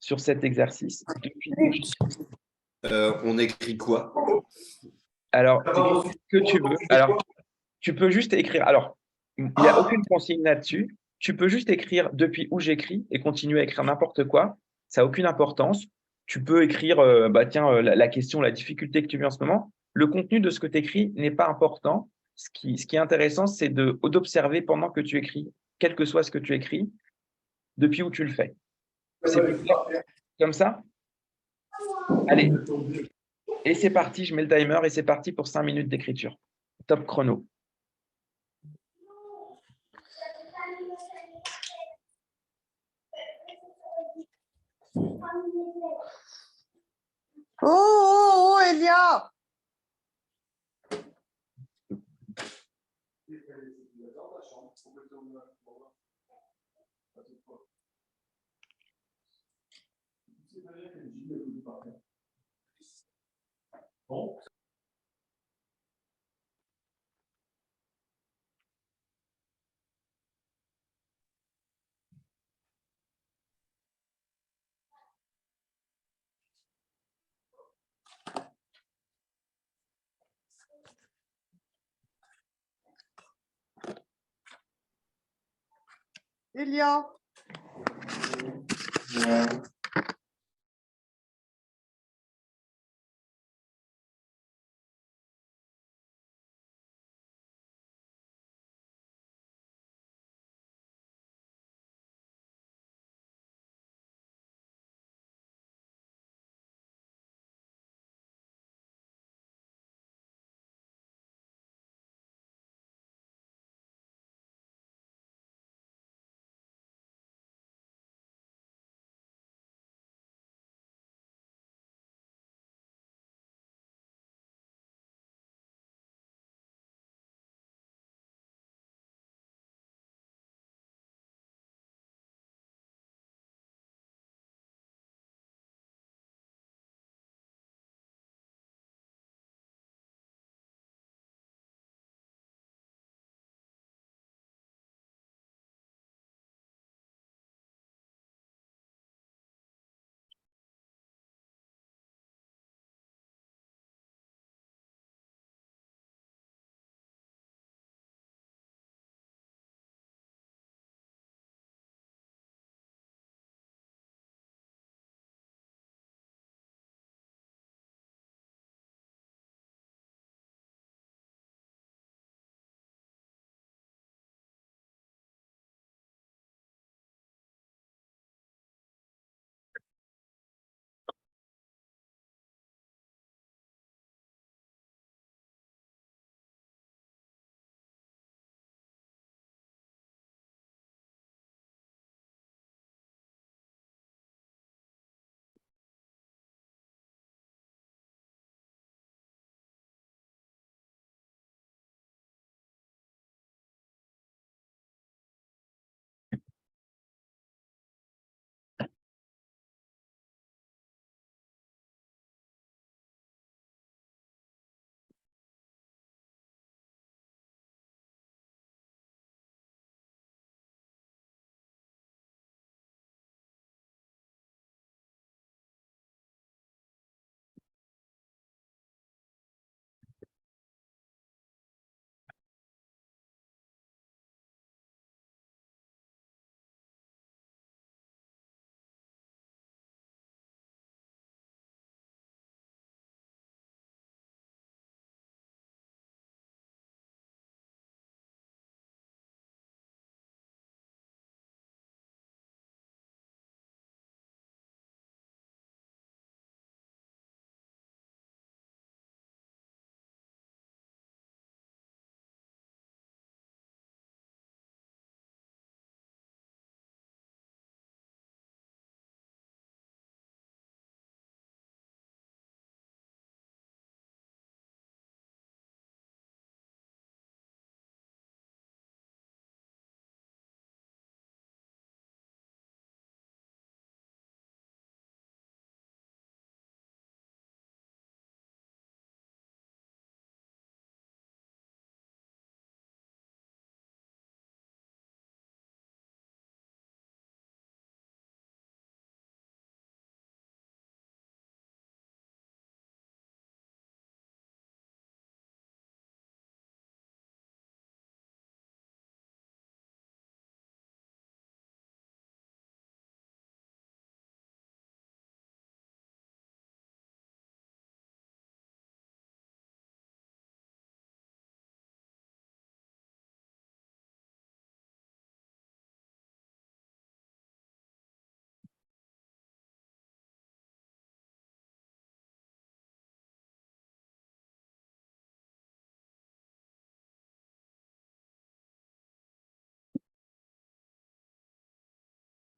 sur cet exercice. On écrit quoi? Alors, ce que tu veux. Alors, tu peux juste écrire. Alors, il n'y a aucune consigne là-dessus. Tu peux juste écrire depuis où j'écris et continuer à écrire n'importe quoi. Ça n'a aucune importance. Tu peux écrire, la question, la difficulté que tu vis en ce moment. Le contenu de ce que tu écris n'est pas important. Ce qui est intéressant, c'est d'observer pendant que tu écris, quel que soit ce que tu écris, depuis où tu le fais. C'est plus clair comme ça? Allez, et c'est parti, je mets le timer et c'est parti pour 5 minutes d'écriture. Top chrono. Oh, Elia! Elia!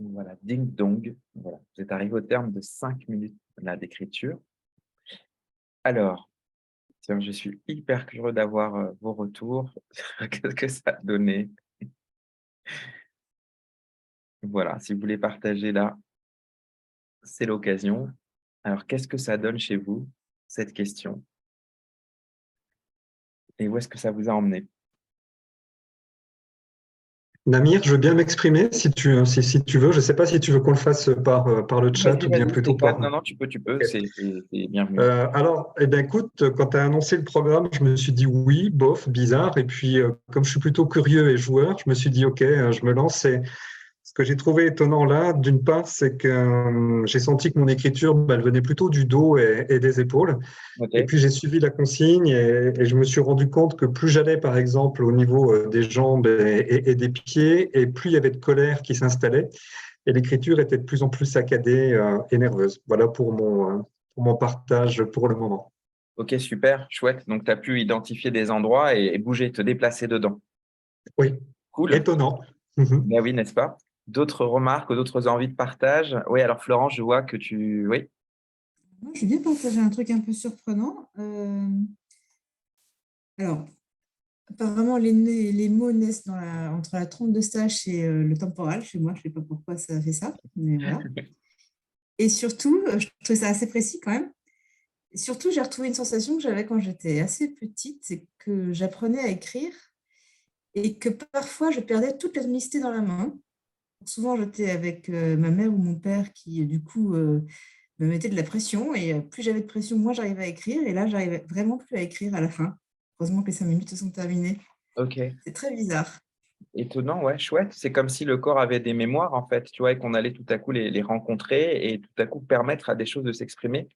Voilà, ding dong. Voilà, vous êtes arrivé au terme de 5 minutes là, d'écriture. Alors, tiens, je suis hyper curieux d'avoir vos retours. Qu'est-ce que ça a donné? Voilà, si vous voulez partager là, c'est l'occasion. Alors, qu'est-ce que ça donne chez vous, cette question? Et où est-ce que ça vous a emmené? Namir, je veux bien m'exprimer si tu veux. Je ne sais pas si tu veux qu'on le fasse par le chat ou bien Vas-y, plutôt Stéphane. par. Non, non, tu peux, Ok. c'est bienvenu. Alors, eh ben, écoute, quand tu as annoncé le programme, je me suis dit oui, bof, bizarre. Et puis, comme je suis plutôt curieux et joueur, je me suis dit ok, je me lance. Et ce que j'ai trouvé étonnant là, d'une part, c'est que j'ai senti que mon écriture, elle venait plutôt du dos et des épaules. Ok, Et puis, j'ai suivi la consigne et je me suis rendu compte que plus j'allais, par exemple, au niveau des jambes et des pieds, et plus il y avait de colère qui s'installait. Et l'écriture était de plus en plus saccadée et nerveuse. Voilà pour mon partage pour le moment. ok, super, chouette. Donc, tu as pu identifier des endroits et bouger, te déplacer dedans. Oui, Cool. étonnant. Mhm. Ben oui, n'est-ce pas? D'autres remarques ou d'autres envies de partage? Oui, alors Florence, je vois que tu… Oui, Moi, je veux bien partager un truc un peu surprenant. Alors, apparemment, les mots naissent entre la trompe de Stache et le temporal chez moi. Je ne sais pas pourquoi ça fait ça, mais voilà. Et surtout, je trouve ça assez précis quand même. Et surtout, j'ai retrouvé une sensation que j'avais quand j'étais assez petite, c'est que j'apprenais à écrire et que parfois, je perdais toute la mystère dans la main. Souvent, j'étais avec ma mère ou mon père qui, du coup, me mettait de la pression. Et plus j'avais de pression, moins j'arrivais à écrire. Et là, j'arrivais vraiment plus à écrire à la fin. Heureusement que les 5 minutes se sont terminées. ok. C'est très bizarre. Étonnant, ouais, chouette. C'est comme si le corps avait des mémoires, en fait, tu vois, et qu'on allait tout à coup les rencontrer et tout à coup permettre à des choses de s'exprimer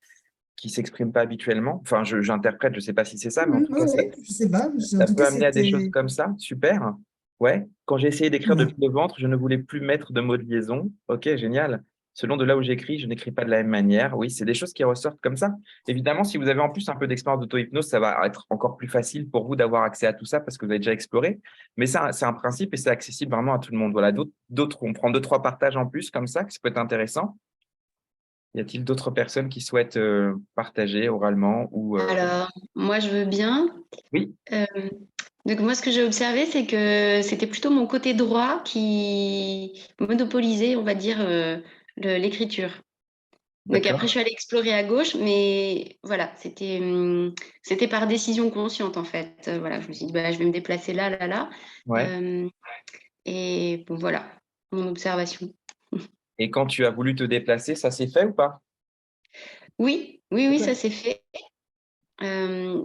qui ne s'expriment pas habituellement. Enfin, j'interprète, je ne sais pas si c'est ça, mais en tout cas, Ouais, je sais pas. En ça tout peut cas, amener à des choses c'était. comme ça. Super. Ouais. Quand j'ai essayé d'écrire Voilà. depuis le ventre, je ne voulais plus mettre de mots de liaison. Ok, génial. Selon de là où j'écris, je n'écris pas de la même manière. Oui, c'est des choses qui ressortent comme ça. Évidemment, si vous avez en plus un peu d'expérience d'auto-hypnose, ça va être encore plus facile pour vous d'avoir accès à tout ça parce que vous avez déjà exploré. Mais ça, c'est un principe et c'est accessible vraiment à tout le monde. Voilà, d'autres, on prend 2, 3 partages en plus comme ça, qui peut être intéressant. Y a-t-il d'autres personnes qui souhaitent partager oralement ou Alors, moi, je veux bien. Oui, Euh, donc, moi, ce que j'ai observé, c'est que c'était plutôt mon côté droit qui monopolisait, on va dire, l'écriture. Donc, après, je d'accord. suis allée explorer à gauche, mais voilà, c'était par décision consciente, en fait. Voilà, je me suis dit, bah, je vais me déplacer là, là, là. Ouais. Euh, et bon, voilà, mon observation. Et quand tu as voulu te déplacer, ça s'est fait ou pas? Oui, oui, oui, Ok. ça s'est fait.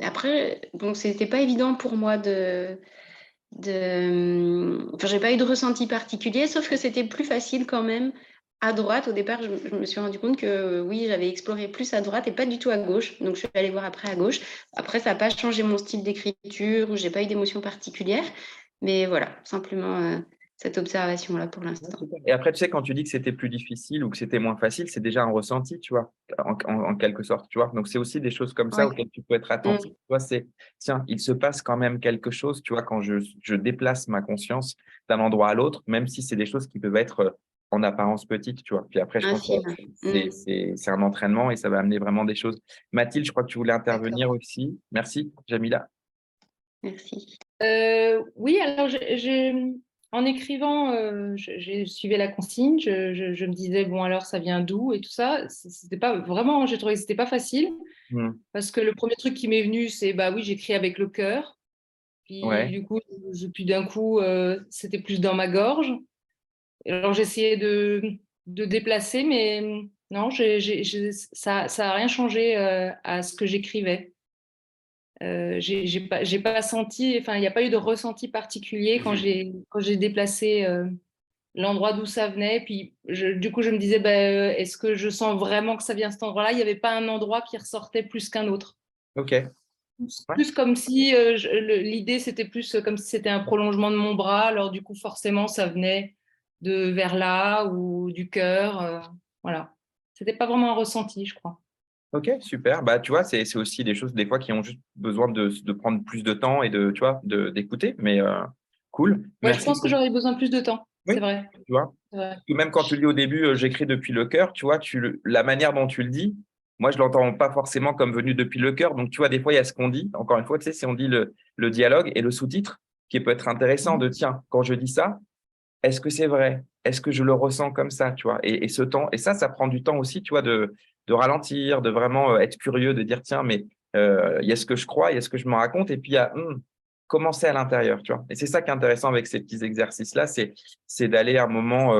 Après, bon, c'était pas évident pour moi enfin, j'ai pas eu de ressenti particulier, sauf que c'était plus facile quand même à droite. Au départ, je me suis rendu compte que oui, j'avais exploré plus à droite et pas du tout à gauche. Donc, je suis allée voir après à gauche. Après, ça n'a pas changé mon style d'écriture, j'ai pas eu d'émotion particulière. Mais voilà, simplement cette observation-là pour l'instant. Et après, tu sais, quand tu dis que c'était plus difficile ou que c'était moins facile, c'est déjà un ressenti, tu vois, en quelque sorte, tu vois. Donc, c'est aussi des choses comme ça Ouais. auxquelles tu peux être attentif. Tu vois, c'est, tiens, il se passe quand même quelque chose, tu vois, quand je déplace ma conscience d'un endroit à l'autre, même si c'est des choses qui peuvent être en apparence petites, tu vois. Puis après, je pense que Infime. c'est un entraînement et ça va amener vraiment des choses. Mathilde, je crois que tu voulais intervenir D'accord. aussi. Merci, Jamila. Merci. Oui, alors en écrivant, j'ai suivi la consigne. Je me disais, bon, alors ça vient d'où et tout ça. C'était pas vraiment, j'ai trouvé que c'était pas facile Hmm. parce que le premier truc qui m'est venu, c'est bah oui, j'écris avec le cœur. Puis Ouais, du coup, puis d'un coup, c'était plus dans ma gorge. Et alors j'essayais de déplacer, mais non, ça a rien changé à ce que j'écrivais. J'ai pas senti, enfin, il n'y a pas eu de ressenti particulier quand j'ai déplacé l'endroit d'où ça venait. Puis, du coup, je me disais, est-ce que je sens vraiment que ça vient de cet endroit-là? Il n'y avait pas un endroit qui ressortait plus qu'un autre. ok. Ouais. Plus comme si l'idée, c'était plus comme si c'était un prolongement de mon bras. Alors, du coup, forcément, ça venait de vers là ou du cœur. Voilà. C'était pas vraiment un ressenti, je crois. Ok, super. Bah, tu vois, c'est aussi des choses des fois qui ont juste besoin de prendre plus de temps et de, tu vois, d'écouter. Mais cool. Ouais, je Merci pense que pour… j'aurais besoin de plus de temps. Oui, c'est vrai. tu vois. C'est vrai. Parce que même quand tu le dis au début, j'écris depuis le cœur, tu vois, la manière dont tu le dis, moi, je l'entends pas forcément comme venu depuis le cœur. Donc, tu vois, des fois, il y a ce qu'on dit. Encore une fois, tu sais, si on dit le dialogue et le sous-titre, qui peut être intéressant de, tiens, quand je dis ça, est-ce que c'est vrai? Est-ce que je le ressens comme ça, tu vois? Et ce temps, et ça prend du temps aussi, tu vois, de ralentir, de vraiment être curieux, de dire, tiens, mais il y a ce que je crois, il y a ce que je me raconte, et puis il y a comment c'est à l'intérieur, tu vois? Et c'est ça qui est intéressant avec ces petits exercices-là, c'est d'aller à un moment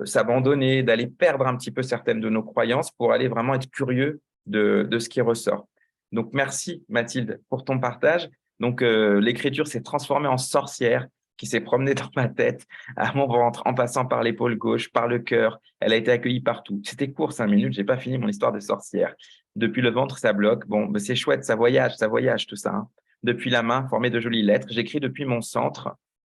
s'abandonner, d'aller perdre un petit peu certaines de nos croyances pour aller vraiment être curieux de ce qui ressort. Donc, merci Mathilde pour ton partage. Donc, l'écriture s'est transformée en sorcière qui s'est promenée dans ma tête, à mon ventre, en passant par l'épaule gauche, par le cœur. Elle a été accueillie partout. C'était court, 5 minutes. J'ai pas fini mon histoire de sorcière. Depuis le ventre, ça bloque. Bon, ben c'est chouette, ça voyage tout ça. Hein. Depuis la main, formé de jolies lettres. J'écris depuis mon centre,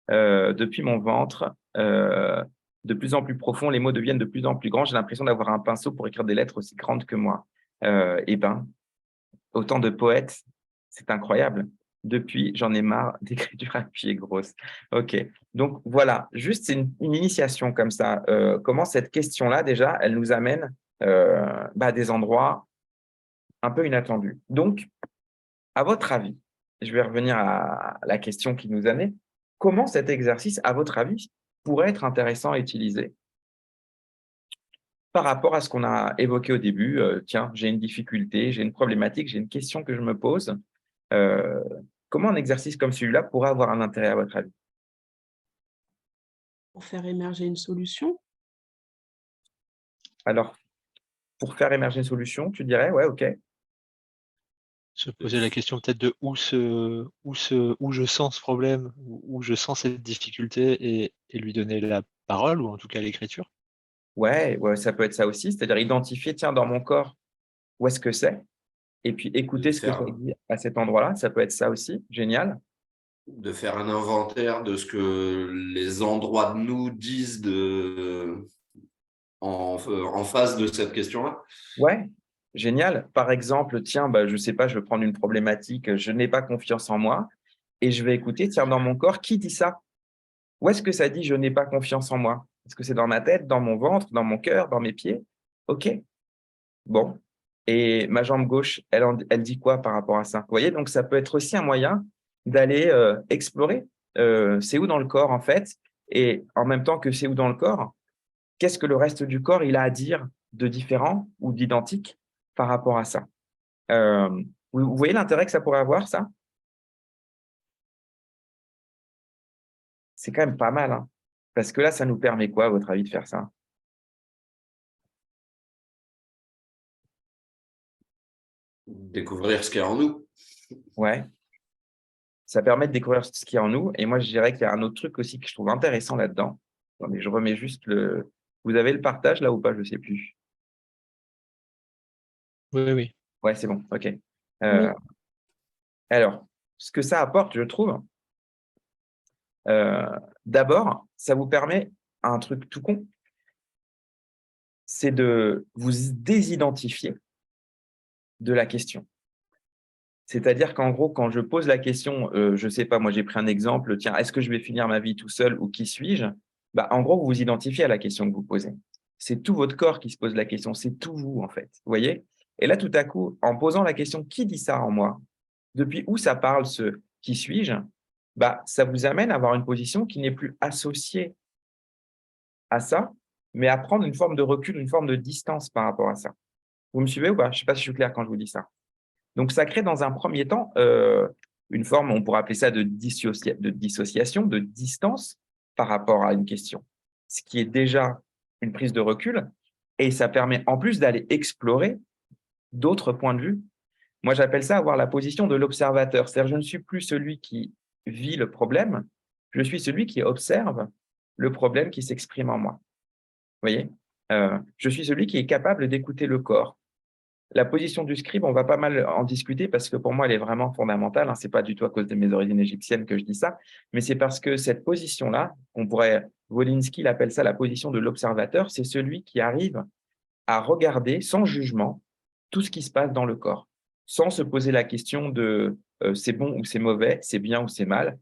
depuis mon ventre. De plus en plus profond, les mots deviennent de plus en plus grands. J'ai l'impression d'avoir un pinceau pour écrire des lettres aussi grandes que moi. Eh ben, autant de poètes, c'est incroyable. Depuis, j'en ai marre d'écriture à pied grosse. OK. Donc, voilà, juste c'est une initiation comme ça. Comment cette question-là, déjà, elle nous amène à des endroits un peu inattendus. Donc, à votre avis, je vais revenir à la question qui nous amène. Comment cet exercice, à votre avis, pourrait être intéressant à utiliser par rapport à ce qu'on a évoqué au début? Tiens, j'ai une difficulté, j'ai une problématique, j'ai une question que je me pose. Comment un exercice comme celui-là pourrait avoir un intérêt à votre avis? Pour faire émerger une solution? Alors, pour faire émerger une solution, tu dirais? Ouais, OK. Se poser la question peut-être de où je sens ce problème, où je sens cette difficulté et lui donner la parole ou en tout cas l'écriture. Ouais, ouais, ça peut être ça aussi, c'est-à-dire identifier, tiens, dans mon corps, où est-ce que c'est? Et puis écouter ce que ça dit à cet endroit-là, ça peut être ça aussi, génial. De faire un inventaire de ce que les endroits de nous disent en face de cette question-là. Ouais, génial. Par exemple, tiens, je sais pas, je vais prendre une problématique, je n'ai pas confiance en moi et je vais écouter, tiens, dans mon corps, qui dit ça? Où est-ce que ça dit je n'ai pas confiance en moi? Est-ce que c'est dans ma tête, dans mon ventre, dans mon cœur, dans mes pieds? OK, bon. Et ma jambe gauche, elle dit quoi par rapport à ça? Vous voyez, donc ça peut être aussi un moyen d'aller explorer. C'est où dans le corps, en fait? Et en même temps que c'est où dans le corps, qu'est-ce que le reste du corps il a à dire de différent ou d'identique par rapport à ça? Vous voyez l'intérêt que ça pourrait avoir, ça? C'est quand même pas mal, hein? Parce que là, ça nous permet quoi, à votre avis, de faire ça? Découvrir ce qu'il y a en nous. Ouais, ça permet de découvrir ce qu'il y a en nous. Et moi, je dirais qu'il y a un autre truc aussi que je trouve intéressant là-dedans. Attendez, je remets juste le. Vous avez le partage là ou pas? Je ne sais plus. Oui, oui. Ouais, c'est bon. OK. Oui. Alors, ce que ça apporte, je trouve, d'abord, ça vous permet un truc tout con, c'est de vous désidentifier de la question. C'est-à-dire qu'en gros, quand je pose la question, je ne sais pas, moi j'ai pris un exemple, tiens, est-ce que je vais finir ma vie tout seul ou qui suis-je? En gros, vous vous identifiez à la question que vous posez. C'est tout votre corps qui se pose la question, c'est tout vous en fait. Vous voyez? Et là, tout à coup, en posant la question, qui dit ça en moi? Depuis où ça parle ce qui suis-je? Ça vous amène à avoir une position qui n'est plus associée à ça, mais à prendre une forme de recul, une forme de distance par rapport à ça. Vous me suivez ou pas? Je ne sais pas si je suis clair quand je vous dis ça. Donc, ça crée dans un premier temps une forme, on pourrait appeler ça de dissociation, de distance par rapport à une question, ce qui est déjà une prise de recul, et ça permet en plus d'aller explorer d'autres points de vue. Moi, j'appelle ça avoir la position de l'observateur, c'est-à-dire je ne suis plus celui qui vit le problème, je suis celui qui observe le problème qui s'exprime en moi. Vous voyez? Je suis celui qui est capable d'écouter le corps. La position du scribe, on va pas mal en discuter parce que pour moi, elle est vraiment fondamentale. Ce n'est pas du tout à cause de mes origines égyptiennes que je dis ça, mais c'est parce que cette position-là, Wolinski l'appelle ça la position de l'observateur, c'est celui qui arrive à regarder sans jugement tout ce qui se passe dans le corps, sans se poser la question de c'est bon ou c'est mauvais, c'est bien ou c'est mal.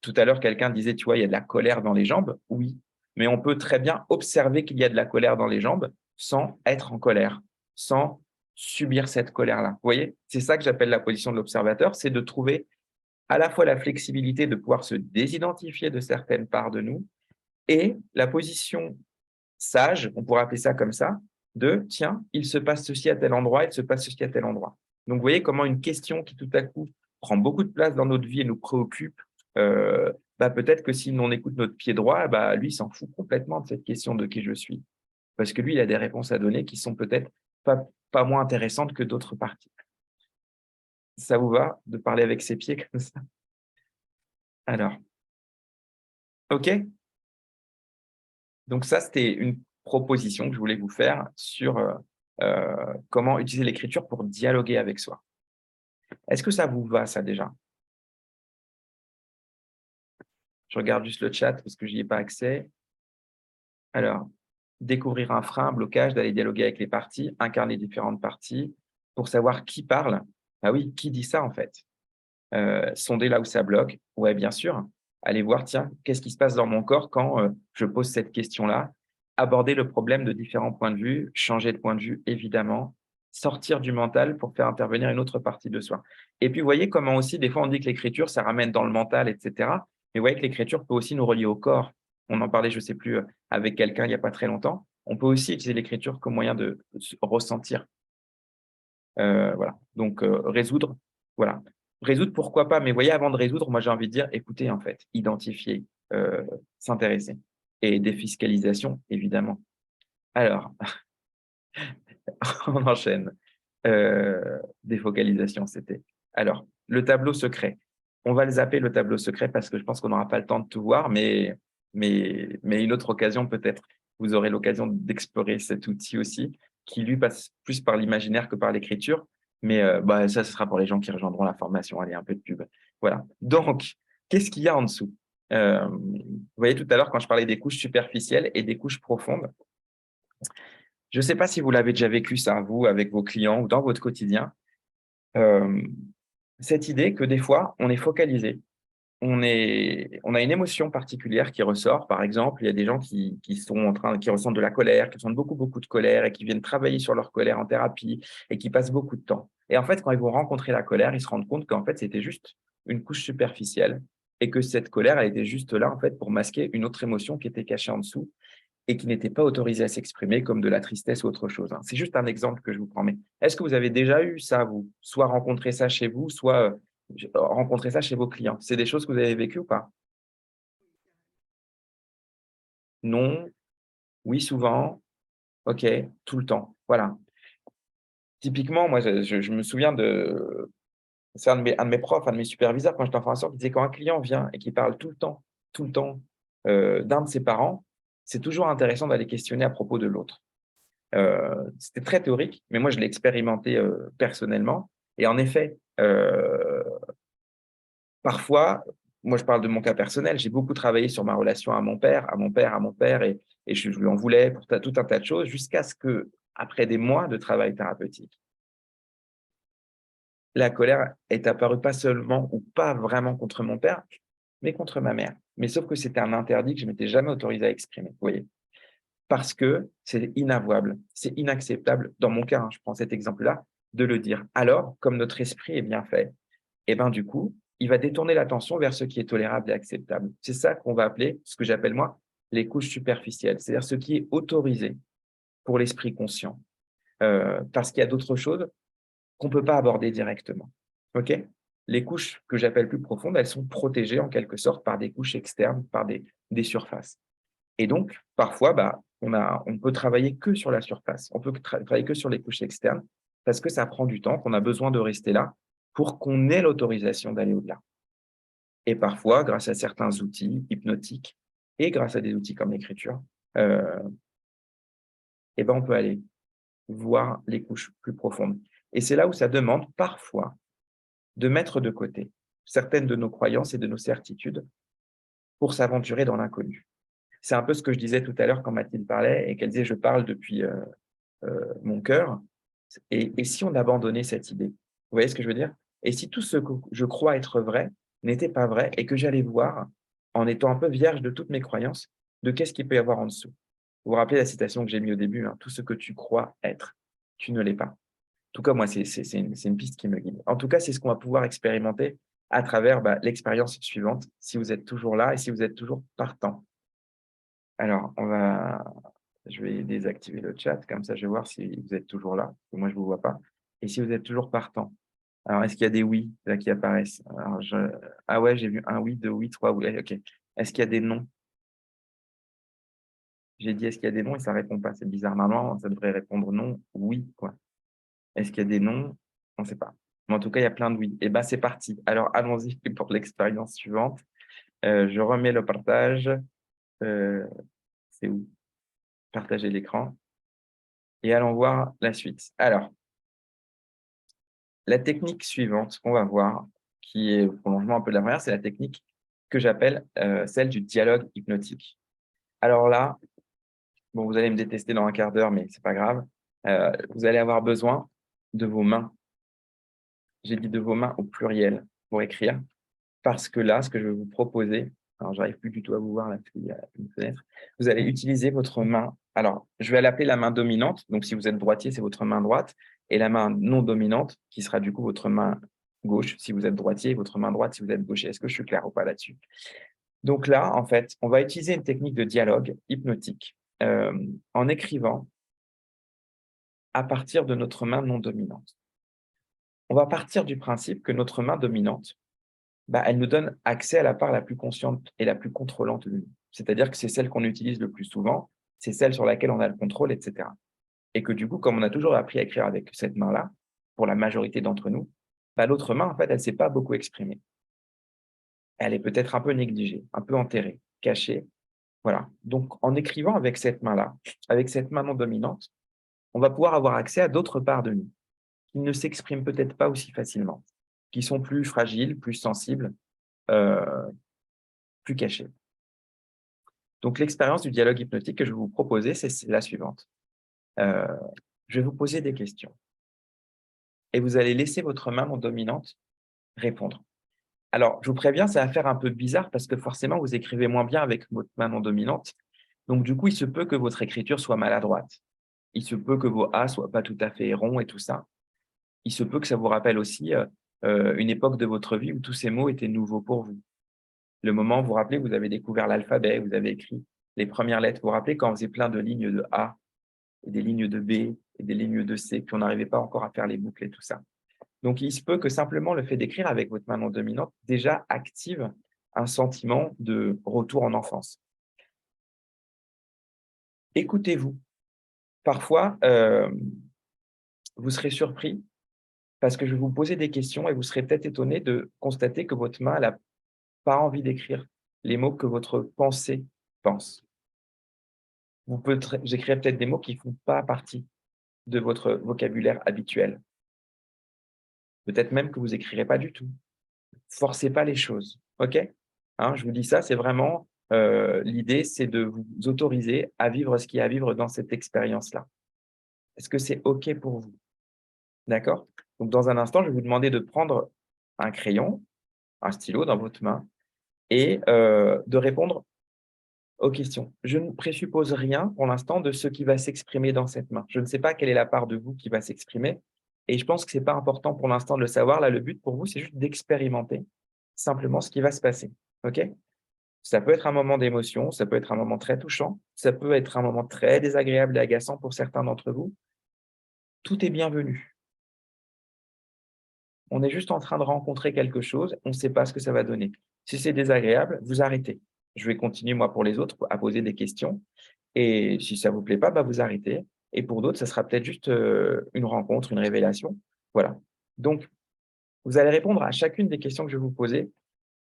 Tout à l'heure, quelqu'un disait, tu vois, il y a de la colère dans les jambes. Oui, mais on peut très bien observer qu'il y a de la colère dans les jambes sans être en colère, sans subir cette colère-là. Vous voyez, c'est ça que j'appelle la position de l'observateur, c'est de trouver à la fois la flexibilité de pouvoir se désidentifier de certaines parts de nous et la position sage, on pourrait appeler ça comme ça, de tiens, il se passe ceci à tel endroit, il se passe ceci à tel endroit. Donc, vous voyez comment une question qui tout à coup prend beaucoup de place dans notre vie et nous préoccupe, peut-être que si on écoute notre pied droit, lui, il s'en fout complètement de cette question de qui je suis. Parce que lui, il a des réponses à donner qui sont peut-être pas moins intéressantes que d'autres parties. Ça vous va de parler avec ses pieds comme ça? Alors, OK? Donc ça, c'était une proposition que je voulais vous faire sur comment utiliser l'écriture pour dialoguer avec soi. Est-ce que ça vous va, ça, déjà? Je regarde juste le chat parce que je n'y ai pas accès. Alors, découvrir un frein, un blocage, d'aller dialoguer avec les parties, incarner différentes parties pour savoir qui parle. Ah oui, qui dit ça, en fait? Sonder là où ça bloque. Ouais, bien sûr. Aller voir, tiens, qu'est-ce qui se passe dans mon corps quand je pose cette question-là? Aborder le problème de différents points de vue, changer de point de vue, évidemment. Sortir du mental pour faire intervenir une autre partie de soi. Et puis, vous voyez comment aussi, des fois, on dit que l'écriture, ça ramène dans le mental, etc. Mais vous voyez que l'écriture peut aussi nous relier au corps. On en parlait, je ne sais plus, avec quelqu'un il n'y a pas très longtemps. On peut aussi utiliser l'écriture comme moyen de ressentir. Voilà. Donc, résoudre, voilà. Résoudre, pourquoi pas, mais vous voyez, avant de résoudre, moi, j'ai envie de dire, écoutez, en fait, identifier, s'intéresser. Et défiscalisation, évidemment. Alors, on enchaîne. Défocalisation, c'était. Alors, le tableau secret. On va le zapper, le tableau secret, parce que je pense qu'on n'aura pas le temps de tout voir, mais une autre occasion, peut-être, vous aurez l'occasion d'explorer cet outil aussi, qui lui passe plus par l'imaginaire que par l'écriture. Mais ça, ce sera pour les gens qui rejoindront la formation. Allez, un peu de pub. Voilà. Donc, qu'est-ce qu'il y a en dessous? Vous voyez tout à l'heure, quand je parlais des couches superficielles et des couches profondes, je ne sais pas si vous l'avez déjà vécu, ça, vous, avec vos clients ou dans votre quotidien, cette idée que des fois, on est focalisé. On a une émotion particulière qui ressort. Par exemple, il y a des gens qui ressentent de la colère, qui ressentent beaucoup, beaucoup de colère et qui viennent travailler sur leur colère en thérapie et qui passent beaucoup de temps. Et en fait, quand ils vont rencontrer la colère, ils se rendent compte qu'en fait, c'était juste une couche superficielle et que cette colère, elle était juste là, en fait, pour masquer une autre émotion qui était cachée en dessous et qui n'était pas autorisée à s'exprimer comme de la tristesse ou autre chose. C'est juste un exemple que je vous prends. Mais est-ce que vous avez déjà eu ça, vous? Soit rencontré ça chez vous, soit rencontrer ça chez vos clients. C'est des choses que vous avez vécues ou pas? Non? Oui, souvent? OK, tout le temps. Voilà. Typiquement, moi, je me souviens c'est un de mes profs, un de mes superviseurs, quand j'étais en formation, qui disait quand un client vient et qui parle tout le temps d'un de ses parents, c'est toujours intéressant d'aller questionner à propos de l'autre. C'était très théorique, mais moi, je l'ai expérimenté personnellement. Et en effet, parfois, moi, je parle de mon cas personnel, j'ai beaucoup travaillé sur ma relation à mon père, et je lui en voulais pour tout un tas de choses, jusqu'à ce que, après des mois de travail thérapeutique, la colère est apparue pas seulement ou pas vraiment contre mon père, mais contre ma mère. Mais sauf que c'était un interdit que je ne m'étais jamais autorisé à exprimer, vous voyez. Parce que c'est inavouable, c'est inacceptable, dans mon cas, je prends cet exemple-là, de le dire. Alors, comme notre esprit est bien fait, et du coup, il va détourner l'attention vers ce qui est tolérable et acceptable. C'est ça qu'on va appeler, ce que j'appelle moi, les couches superficielles, c'est-à-dire ce qui est autorisé pour l'esprit conscient, parce qu'il y a d'autres choses qu'on ne peut pas aborder directement. Ok? Les couches que j'appelle plus profondes, elles sont protégées en quelque sorte par des couches externes, par des surfaces. Et donc, parfois, on peut travailler que sur la surface, on peut travailler que sur les couches externes, parce que ça prend du temps, qu'on a besoin de rester là pour qu'on ait l'autorisation d'aller au-delà. Et parfois, grâce à certains outils hypnotiques et grâce à des outils comme l'écriture, on peut aller voir les couches plus profondes. Et c'est là où ça demande parfois de mettre de côté certaines de nos croyances et de nos certitudes pour s'aventurer dans l'inconnu. C'est un peu ce que je disais tout à l'heure quand Mathilde parlait et qu'elle disait « je parle depuis mon cœur ». Et si on abandonnait cette idée? Vous voyez ce que je veux dire? Et si tout ce que je crois être vrai n'était pas vrai et que j'allais voir, en étant un peu vierge de toutes mes croyances, de qu'est-ce qu'il peut y avoir en dessous. Vous vous rappelez la citation que j'ai mise au début, hein, tout ce que tu crois être, tu ne l'es pas. En tout cas, moi, c'est une piste qui me guide. En tout cas, c'est ce qu'on va pouvoir expérimenter à travers l'expérience suivante, si vous êtes toujours là et si vous êtes toujours partant. Alors, je vais désactiver le chat, comme ça je vais voir si vous êtes toujours là, parce que moi je ne vous vois pas. Et si vous êtes toujours partant. Alors, est-ce qu'il y a des oui là qui apparaissent? Alors, ah ouais, j'ai vu un oui, deux oui, trois oui. Ok. Est-ce qu'il y a des non? J'ai dit est-ce qu'il y a des noms et ça ne répond pas. C'est bizarre. Normalement, ça devrait répondre non, oui, quoi. Est-ce qu'il y a des noms? On ne sait pas. Mais en tout cas, il y a plein de oui. Et bien, c'est parti. Alors, allons-y pour l'expérience suivante. Je remets le partage. C'est où? Partager l'écran. Et allons voir la suite. Alors, la technique suivante qu'on va voir, qui est au prolongement un peu de la première, c'est la technique que j'appelle celle du dialogue hypnotique. Alors là, bon, vous allez me détester dans un quart d'heure, mais ce n'est pas grave. Vous allez avoir besoin de vos mains. J'ai dit de vos mains au pluriel pour écrire, parce que là, ce que je vais vous proposer, alors j'arrive plus du tout à vous voir là, il y a une fenêtre, vous allez utiliser votre main. Alors, je vais l'appeler la main dominante. Donc, si vous êtes droitier, c'est votre main droite. Et la main non dominante, qui sera du coup votre main gauche, si vous êtes droitier, et votre main droite, si vous êtes gaucher. Est-ce que je suis clair ou pas là-dessus? Donc là, en fait, on va utiliser une technique de dialogue hypnotique en écrivant à partir de notre main non dominante. On va partir du principe que notre main dominante, elle nous donne accès à la part la plus consciente et la plus contrôlante de nous. C'est-à-dire que c'est celle qu'on utilise le plus souvent, c'est celle sur laquelle on a le contrôle, etc. Et que du coup, comme on a toujours appris à écrire avec cette main-là, pour la majorité d'entre nous, l'autre main, en fait, elle ne s'est pas beaucoup exprimée. Elle est peut-être un peu négligée, un peu enterrée, cachée. Voilà. Donc, en écrivant avec cette main-là, avec cette main non dominante, on va pouvoir avoir accès à d'autres parts de nous qui ne s'expriment peut-être pas aussi facilement, qui sont plus fragiles, plus sensibles, plus cachées. Donc, l'expérience du dialogue hypnotique que je vais vous proposer, c'est la suivante. Je vais vous poser des questions et vous allez laisser votre main non dominante répondre. Alors, je vous préviens, ça va faire un peu bizarre parce que forcément, vous écrivez moins bien avec votre main non dominante. Donc, du coup, il se peut que votre écriture soit maladroite. Il se peut que vos A ne soient pas tout à fait ronds et tout ça. Il se peut que ça vous rappelle aussi une époque de votre vie où tous ces mots étaient nouveaux pour vous. Le moment où vous vous rappelez, vous avez découvert l'alphabet, vous avez écrit les premières lettres. Vous vous rappelez quand on faisait plein de lignes de A et des lignes de B et des lignes de C, puis on n'arrivait pas encore à faire les boucles et tout ça. Donc, il se peut que simplement le fait d'écrire avec votre main non dominante déjà active un sentiment de retour en enfance. Écoutez-vous. Parfois, vous serez surpris parce que je vais vous poser des questions et vous serez peut-être étonné de constater que votre main n'a pas envie d'écrire les mots que votre pensée pense. J'écrirai peut-être des mots qui ne font pas partie de votre vocabulaire habituel. Peut-être même que vous n'écrirez pas du tout. Forcez pas les choses, ok? Je vous dis ça, c'est vraiment l'idée, c'est de vous autoriser à vivre ce qu'il y a à vivre dans cette expérience-là. Est-ce que c'est ok pour vous? D'accord? Donc, dans un instant, je vais vous demander de prendre un crayon, un stylo dans votre main et de répondre aux questions. Je ne présuppose rien pour l'instant de ce qui va s'exprimer dans cette main. Je ne sais pas quelle est la part de vous qui va s'exprimer et je pense que ce n'est pas important pour l'instant de le savoir. Là, le but pour vous, c'est juste d'expérimenter simplement ce qui va se passer. OK? Ça peut être un moment d'émotion, ça peut être un moment très touchant, ça peut être un moment très désagréable et agaçant pour certains d'entre vous. Tout est bienvenu. On est juste en train de rencontrer quelque chose, on ne sait pas ce que ça va donner. Si c'est désagréable, vous arrêtez. Je vais continuer, moi, pour les autres, à poser des questions. Et si ça ne vous plaît pas, vous arrêtez. Et pour d'autres, ça sera peut-être juste une rencontre, une révélation. Voilà. Donc, vous allez répondre à chacune des questions que je vais vous poser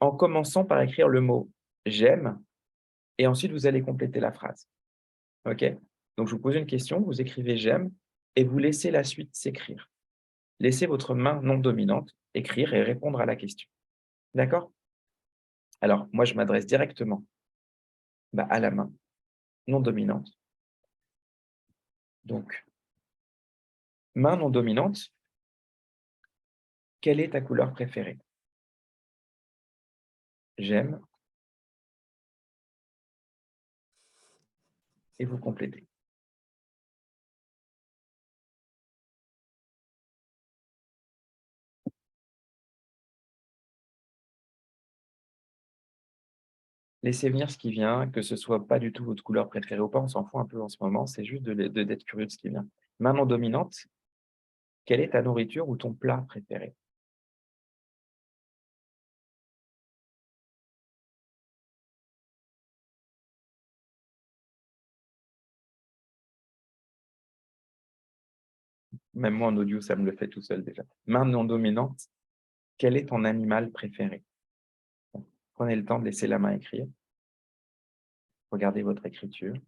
en commençant par écrire le mot « j'aime » et ensuite, vous allez compléter la phrase. OK? Donc, je vous pose une question, vous écrivez « j'aime » et vous laissez la suite s'écrire. Laissez votre main non dominante écrire et répondre à la question. D'accord? Alors, moi, je m'adresse directement à la main non dominante. Donc, main non dominante, quelle est ta couleur préférée? J'aime. et vous complétez. Laissez venir ce qui vient, que ce soit pas du tout votre couleur préférée ou pas, on s'en fout un peu en ce moment, c'est juste d'être curieux de ce qui vient. Main non dominante, quelle est ta nourriture ou ton plat préféré? Même moi en audio, ça me le fait tout seul déjà. Main non dominante, quel est ton animal préféré? Prenez le temps de laisser la main écrire. Regardez votre écriture. Vous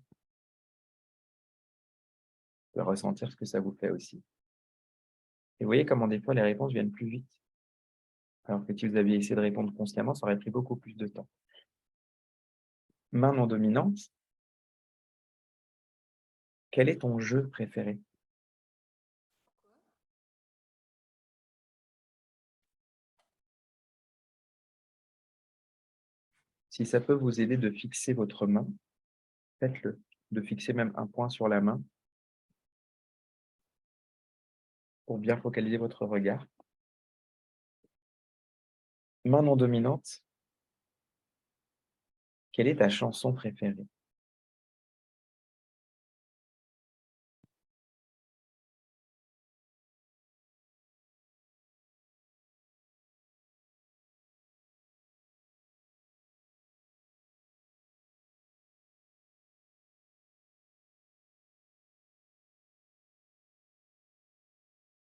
pouvez ressentir ce que ça vous fait aussi. Et vous voyez comment des fois les réponses viennent plus vite. Alors que si vous aviez essayé de répondre consciemment, ça aurait pris beaucoup plus de temps. Main non dominante, quel est ton jeu préféré? Si ça peut vous aider de fixer votre main, faites-le. De fixer même un point sur la main pour bien focaliser votre regard. Main non dominante, quelle est ta chanson préférée?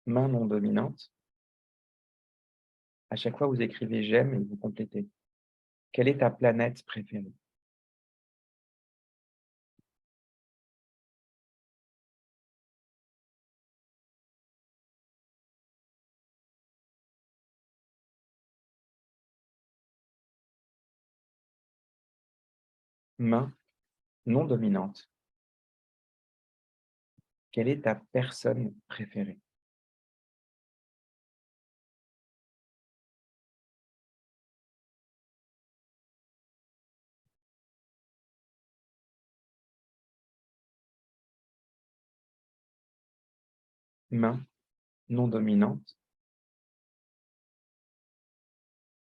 Main non dominante, à chaque fois vous écrivez j'aime et vous complétez. Quelle est ta planète préférée? Main non dominante, quelle est ta personne préférée? Main non dominante,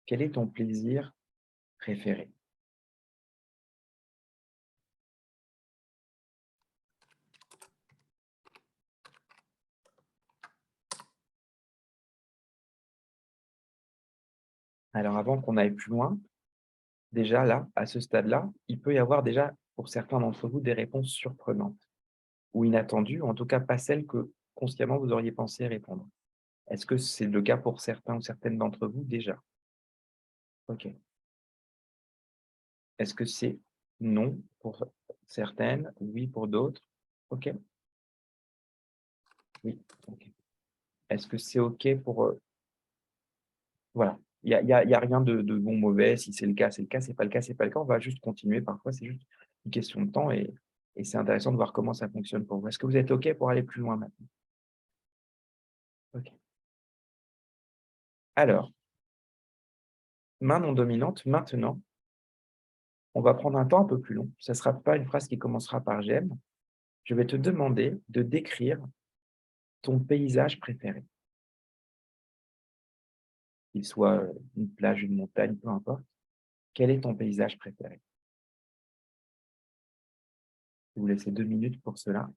quel est ton plaisir préféré? Alors avant qu'on aille plus loin, déjà là, à ce stade-là, il peut y avoir déjà, pour certains d'entre vous, des réponses surprenantes ou inattendues, ou en tout cas pas celles que consciemment vous auriez pensé répondre. Est-ce que c'est le cas pour certains ou certaines d'entre vous déjà? OK. Est-ce que c'est non pour certaines, oui pour d'autres? OK. Oui, OK. Est-ce que c'est OK pour, voilà, il y a rien de bon, mauvais, si c'est le cas, c'est le cas, c'est pas le cas, c'est pas le cas. On va juste continuer, parfois c'est juste une question de temps et c'est intéressant de voir comment ça fonctionne pour vous. Est-ce que vous êtes OK pour aller plus loin maintenant? OK. Alors, main non dominante, maintenant, on va prendre un temps un peu plus long. Ça ne sera pas une phrase qui commencera par «j'aime». Je vais te demander de décrire ton paysage préféré. Qu'il soit, une plage, une montagne, peu importe. Quel est ton paysage préféré? Je vais vous laisser 2 minutes pour cela.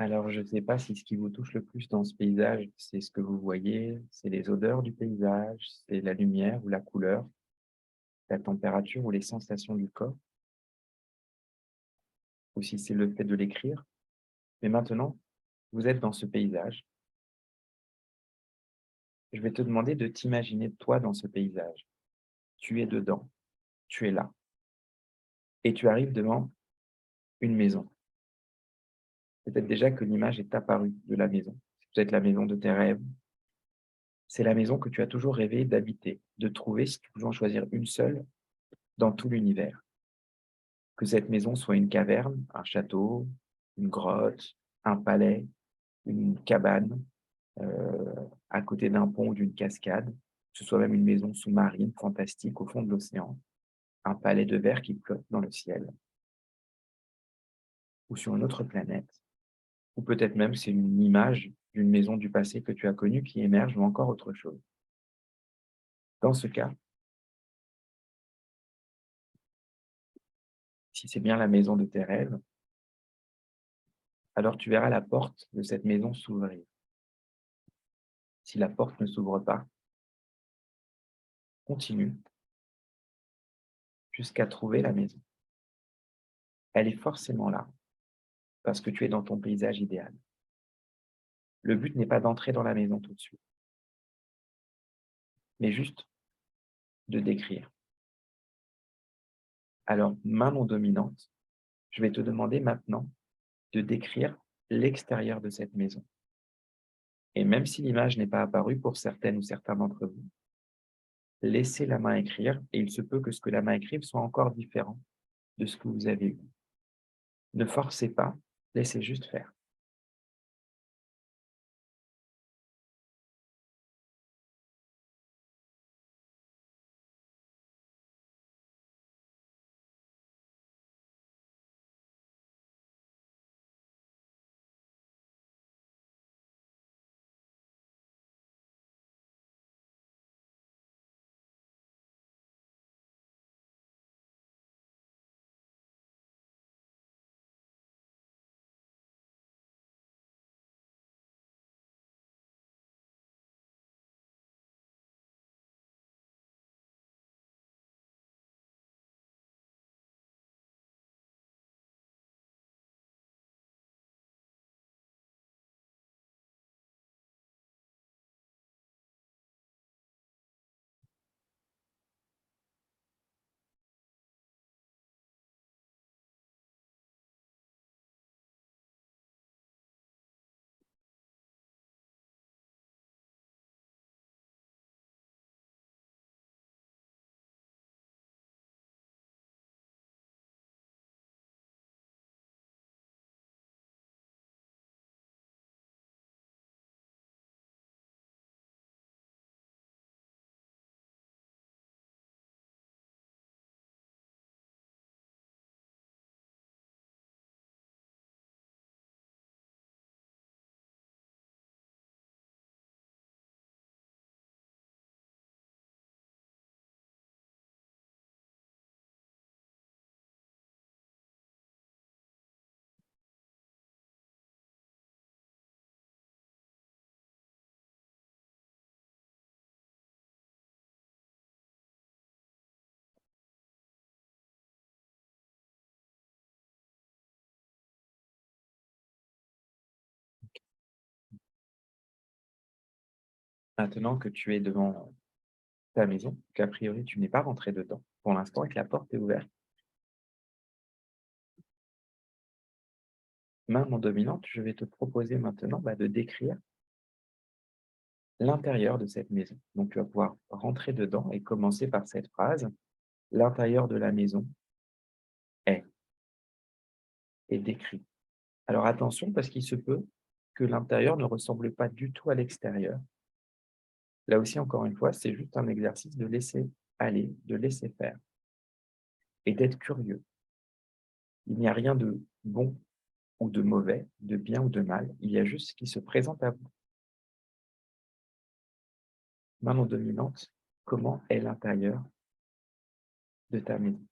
Alors, je ne sais pas si ce qui vous touche le plus dans ce paysage, c'est ce que vous voyez, c'est les odeurs du paysage, c'est la lumière ou la couleur, la température ou les sensations du corps, ou si c'est le fait de l'écrire. Mais maintenant, vous êtes dans ce paysage. Je vais te demander de t'imaginer toi dans ce paysage. Tu es dedans, tu es là. Et tu arrives devant une maison. Peut-être déjà que l'image est apparue de la maison. C'est peut-être la maison de tes rêves. C'est la maison que tu as toujours rêvé d'habiter, de trouver si tu pouvais en choisir une seule dans tout l'univers. Que cette maison soit une caverne, un château, une grotte, un palais, une cabane, à côté d'un pont ou d'une cascade, que ce soit même une maison sous-marine fantastique au fond de l'océan, un palais de verre qui flotte dans le ciel, ou sur une autre planète, ou peut-être même c'est une image d'une maison du passé que tu as connue qui émerge ou encore autre chose. Dans ce cas, si c'est bien la maison de tes rêves, alors tu verras la porte de cette maison s'ouvrir. Si la porte ne s'ouvre pas, continue jusqu'à trouver la maison. Elle est forcément là, parce que tu es dans ton paysage idéal. Le but n'est pas d'entrer dans la maison tout de suite, mais juste de décrire. Alors, main non dominante, je vais te demander maintenant de décrire l'extérieur de cette maison. Et même si l'image n'est pas apparue pour certaines ou certains d'entre vous, laissez la main écrire et il se peut que ce que la main écrive soit encore différent de ce que vous avez eu. Ne forcez pas, laissez juste faire. Maintenant que tu es devant ta maison, qu'a priori tu n'es pas rentré dedans, pour l'instant et que la porte est ouverte, main non dominante, je vais te proposer maintenant de décrire l'intérieur de cette maison. Donc, tu vas pouvoir rentrer dedans et commencer par cette phrase. L'intérieur de la maison est décrit. Alors, attention, parce qu'il se peut que l'intérieur ne ressemble pas du tout à l'extérieur. Là aussi, encore une fois, c'est juste un exercice de laisser aller, de laisser faire et d'être curieux. Il n'y a rien de bon ou de mauvais, de bien ou de mal. Il y a juste ce qui se présente à vous. Main non dominante, comment est l'intérieur de ta maison?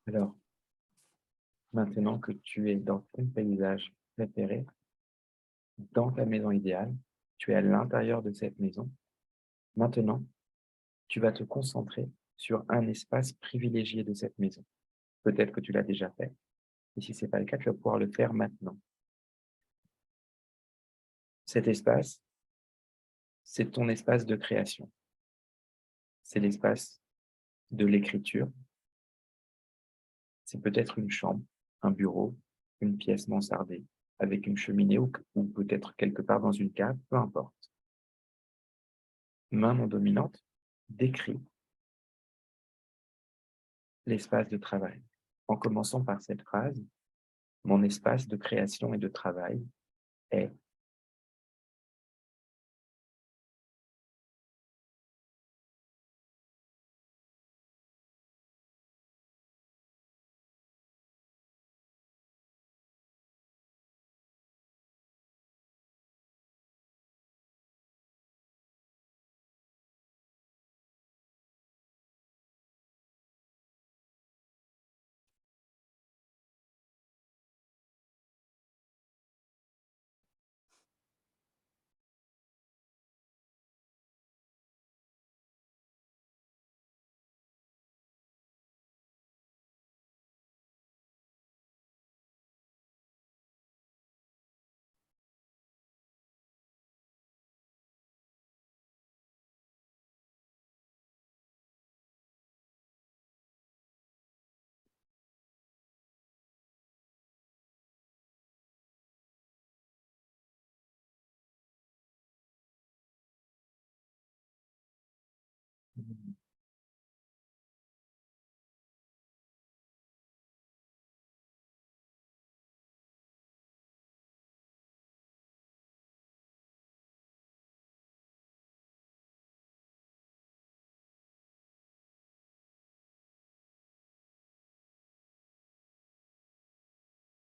Alors, maintenant que tu es dans ton paysage préféré, dans ta maison idéale, tu es à l'intérieur de cette maison. Maintenant, tu vas te concentrer sur un espace privilégié de cette maison. Peut-être que tu l'as déjà fait. Et si ce n'est pas le cas, tu vas pouvoir le faire maintenant. Cet espace, c'est ton espace de création. C'est l'espace de l'écriture. C'est peut-être une chambre, un bureau, une pièce mansardée, avec une cheminée ou peut-être quelque part dans une cave, peu importe. Main non dominante décrit l'espace de travail, en commençant par cette phrase: mon espace de création et de travail est.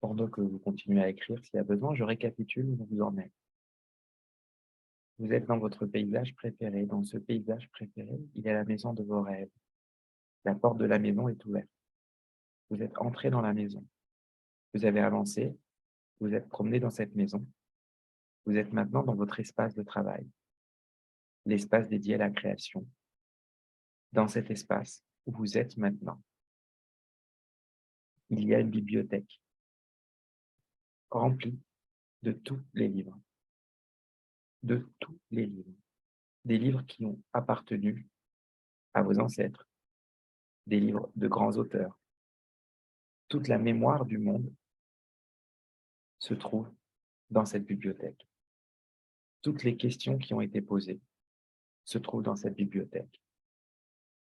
Pendant que vous continuez à écrire, s'il y a besoin, je récapitule où vous en êtes. Vous êtes dans votre paysage préféré. Dans ce paysage préféré, il y a la maison de vos rêves. La porte de la maison est ouverte. Vous êtes entré dans la maison. Vous avez avancé. Vous êtes promené dans cette maison. Vous êtes maintenant dans votre espace de travail, l'espace dédié à la création. Dans cet espace où vous êtes maintenant, il y a une bibliothèque remplie de tous les livres. De tous les livres. Des livres qui ont appartenu à vos ancêtres. Des livres de grands auteurs. Toute la mémoire du monde se trouve dans cette bibliothèque. Toutes les questions qui ont été posées se trouvent dans cette bibliothèque.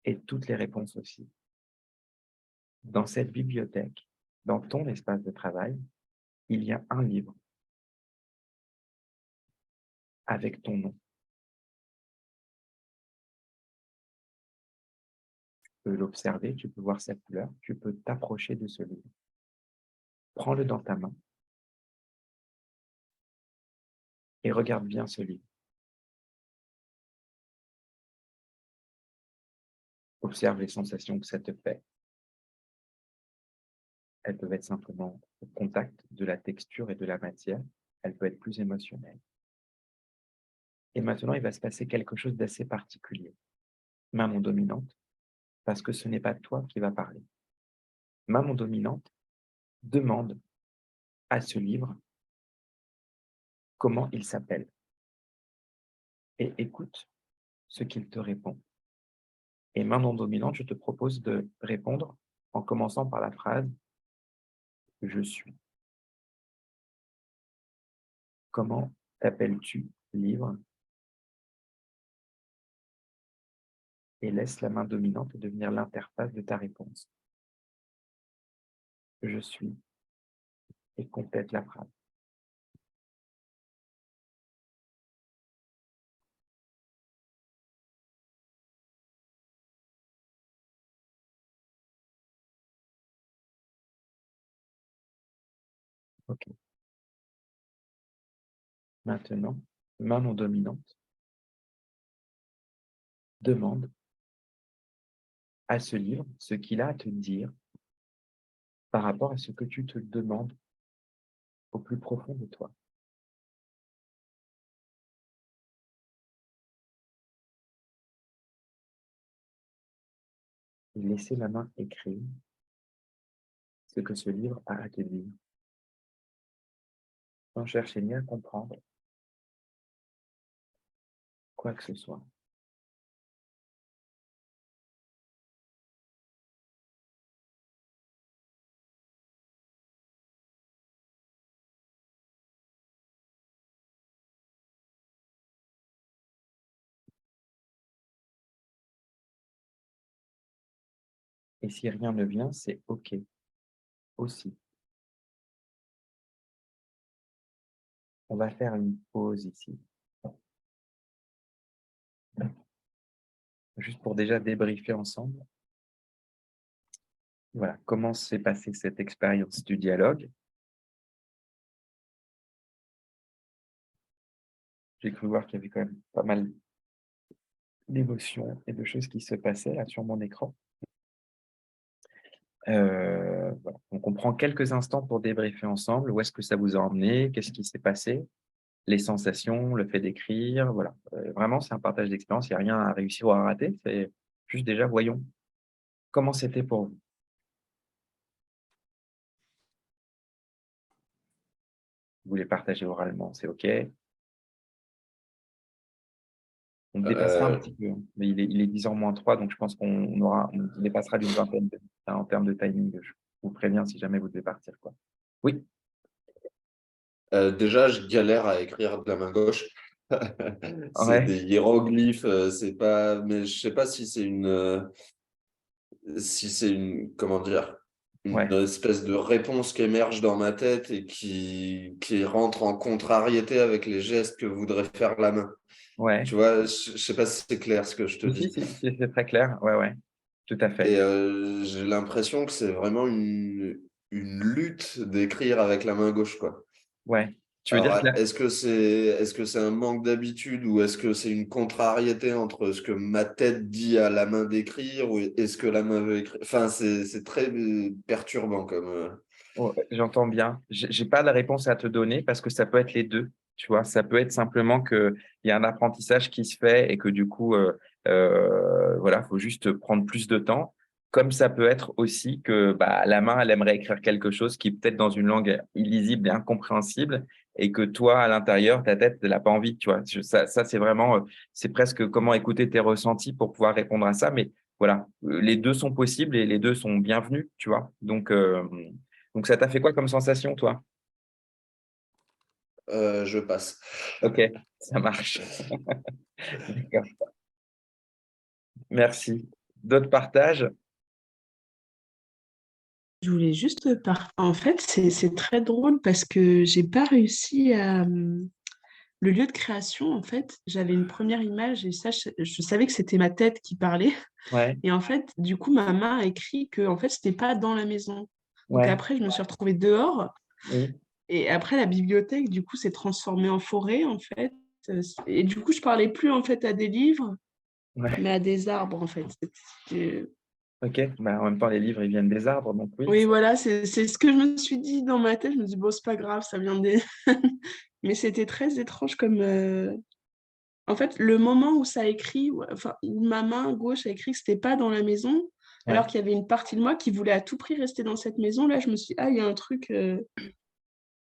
Et toutes les réponses aussi. Dans cette bibliothèque, dans ton espace de travail, il y a un livre avec ton nom. Tu peux l'observer, tu peux voir sa couleur, tu peux t'approcher de ce livre. Prends-le dans ta main et regarde bien ce livre. Observe les sensations que ça te fait. Elles peuvent être simplement au contact de la texture et de la matière. Elles peuvent être plus émotionnelles. Et maintenant, il va se passer quelque chose d'assez particulier. Main non dominante, parce que ce n'est pas toi qui vas parler. Main non dominante demande à ce livre comment il s'appelle. Et écoute ce qu'il te répond. Et main non dominante, je te propose de répondre en commençant par la phrase « Je suis ». Comment t'appelles-tu, livre? Et laisse la main dominante devenir l'interface de ta réponse. Je suis. Et complète la phrase. OK. Maintenant, main non dominante demande à ce livre ce qu'il a à te dire par rapport à ce que tu te demandes au plus profond de toi. Et laisser la main écrire ce que ce livre a à te dire, sans chercher ni à comprendre quoi que ce soit. Et si rien ne vient, c'est OK aussi. On va faire une pause ici, juste pour déjà débriefer ensemble. Voilà, comment s'est passée cette expérience du dialogue. J'ai cru voir qu'il y avait quand même pas mal d'émotions et de choses qui se passaient là sur mon écran. Voilà. Donc on prend quelques instants pour débriefer ensemble. Où est-ce que ça vous a emmené? Qu'est-ce qui s'est passé? Les sensations, le fait d'écrire, voilà. Vraiment, c'est un partage d'expérience, il n'y a rien à réussir ou à rater. C'est juste déjà, voyons, comment c'était pour vous? Vous voulez partager oralement, c'est OK. On dépassera un petit peu, hein, mais il est 10h moins 3, donc je pense on dépassera d'une vingtaine de minutes, hein, en termes de timing. Je vous préviens si jamais vous devez partir, quoi. Oui? Déjà, je galère à écrire de la main gauche. C'est Ouais, des hiéroglyphes, c'est pas. Mais je sais pas si c'est comment dire, une ouais, espèce de réponse qui émerge dans ma tête et qui rentre en contrariété avec les gestes que voudrait faire la main. ouais. Tu vois, je sais pas si c'est clair ce que je te Si, dis. si, c'est très clair. Ouais, ouais, tout à fait. Et j'ai l'impression que c'est vraiment une lutte d'écrire avec la main gauche, quoi. Ouais. Tu veux dire que Alors, là, est-ce que c'est un manque d'habitude ou est-ce que c'est une contrariété entre ce que ma tête dit à la main d'écrire ou est-ce que la main veut écrire? Enfin, c'est très perturbant comme. oh, j'entends bien. J'ai pas de réponse à te donner parce que ça peut être les deux. Tu vois, ça peut être simplement qu'il y a un apprentissage qui se fait et que du coup, voilà, faut juste prendre plus de temps. Comme ça peut être aussi que bah, la main, elle aimerait écrire quelque chose qui est peut-être dans une langue illisible et incompréhensible et que toi, à l'intérieur, ta tête, elle n'a pas envie. Tu vois, ça c'est vraiment, c'est presque comment écouter tes ressentis pour pouvoir répondre à ça. Mais voilà, les deux sont possibles et les deux sont bienvenus. Tu vois, donc, ça t'a fait quoi comme sensation, toi? Je passe. Ok, ça marche. D'accord. Merci. D'autres partages? Je voulais juste En fait, c'est très drôle parce que j'ai pas réussi à. Le lieu de création, en fait, j'avais une première image et ça, je savais que c'était ma tête qui parlait. Ouais, Et en fait, du coup, ma main a écrit que en fait, c'était pas dans la maison. Donc ouais, après, je me suis retrouvée dehors. oui, Et après, la bibliothèque, du coup, s'est transformée en forêt, en fait. Et du coup, je parlais plus, en fait, à des livres, ouais. mais à des arbres, en fait. C'était- Ok, bah, en même temps, les livres, ils viennent des arbres, donc oui. Oui, voilà, c'est ce que je me suis dit dans ma tête. Je me dis, bon, c'est pas grave, ça vient des... Mais c'était très étrange comme... En fait, le moment où ça a écrit, enfin, où ma main gauche a écrit que c'était pas dans la maison, Ouais. alors qu'il y avait une partie de moi qui voulait à tout prix rester dans cette maison, là, je me suis dit, ah, il y a un truc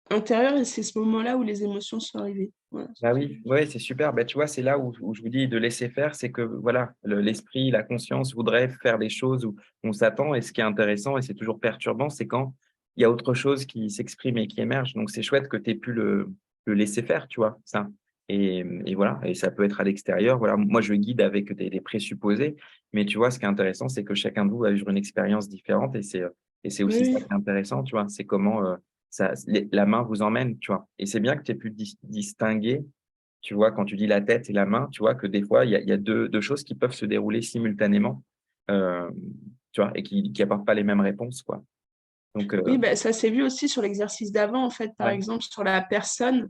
intérieur et c'est ce moment-là où les émotions sont arrivées. Voilà. Bah oui, ouais, c'est super. Bah, tu vois, c'est là où je vous dis de laisser faire, c'est que voilà, l'esprit, la conscience voudrait faire des choses où on s'attend. Et ce qui est intéressant, et c'est toujours perturbant, c'est quand il y a autre chose qui s'exprime et qui émerge. Donc, c'est chouette que tu aies pu le laisser faire, tu vois, ça. Et voilà, et ça peut être à l'extérieur. Voilà, moi, je guide avec des présupposés, mais tu vois, ce qui est intéressant, c'est que chacun de vous va vivre une expérience différente et c'est Oui, aussi ça oui. qui est intéressant, tu vois, c'est comment la main vous emmène, tu vois. Et c'est bien que tu aies pu distinguer, tu vois, quand tu dis la tête et la main, tu vois, que des fois, il y a deux choses qui peuvent se dérouler simultanément, euh, tu vois, et qui apportent pas les mêmes réponses, quoi. Donc, Oui, bah, ça s'est vu aussi sur l'exercice d'avant, en fait, par ouais. exemple, sur la personne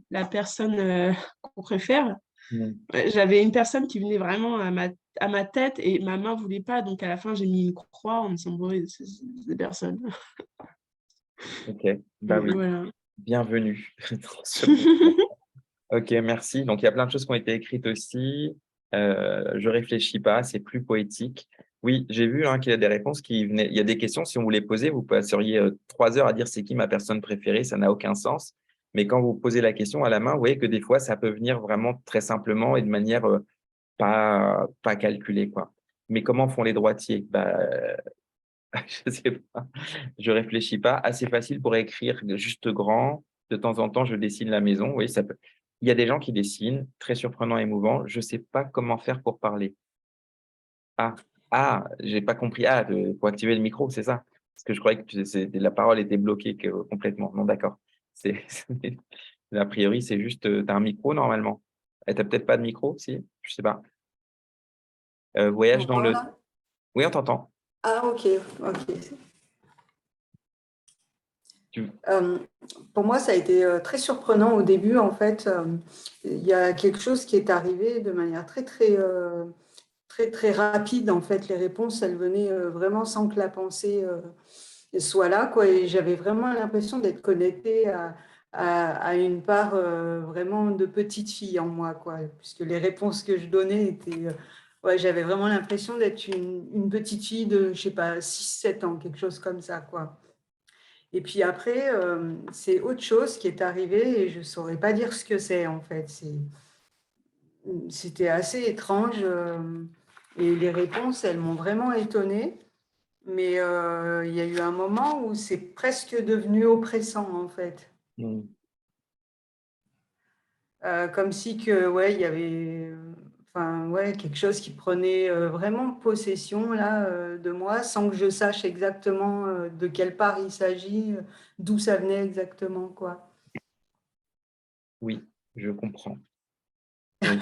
qu'on préfère. Mm. J'avais une personne qui venait vraiment à ma tête et ma main ne voulait pas. Donc, à la fin, j'ai mis une croix en me disant, bon, oui, c'est des personnes. Ok, bah oui, Voilà. bienvenue dans ce monde. Ok, merci. Donc, il y a plein de choses qui ont été écrites aussi. Je réfléchis pas, c'est plus poétique. Oui, j'ai vu qu'il y a des réponses qui venaient. Il y a des questions, si on vous les posait, vous passeriez 3 heures à dire c'est qui ma personne préférée, ça n'a aucun sens. Mais quand vous posez la question à la main, vous voyez que des fois, ça peut venir vraiment très simplement et de manière pas calculée, quoi. Mais comment font les droitiers? Bah, je sais pas. Je réfléchis pas. Assez facile pour écrire juste grand. De temps en temps, je dessine la maison. Oui, ça peut. Il y a des gens qui dessinent, très surprenant et émouvant. Je sais pas comment faire pour parler. Ah, j'ai pas compris. Ah, pour activer le micro, c'est ça. Parce que je croyais que la parole était bloquée complètement. Non, d'accord. A priori, c'est juste, tu as un micro normalement. Tu n'as peut-être pas de micro, si? Je sais pas. Voyage dans le. Voilà. Oui, on t'entend. Ah, ok. Tu- Pour moi, ça a été très surprenant au début. En fait, il y a quelque chose qui est arrivé de manière très rapide. En fait, les réponses, elles venaient vraiment sans que la pensée soit là, quoi. Et j'avais vraiment l'impression d'être connectée à une part vraiment de petite fille en moi, quoi. Puisque les réponses que je donnais étaient. Ouais, j'avais vraiment l'impression d'être une petite fille de, je sais pas, 6-7 ans, quelque chose comme ça, quoi. Et puis après, c'est autre chose qui est arrivé et je ne saurais pas dire ce que c'est, en fait. C'était assez étrange et les réponses, elles m'ont vraiment étonnée. Mais il y a eu un moment où c'est presque devenu oppressant, en fait. Hmm. Comme si que, ouais, il y avait enfin, ouais, quelque chose qui prenait vraiment possession là, de moi sans que je sache exactement de quelle part il s'agit, d'où ça venait exactement, quoi. Oui, je comprends. Oui.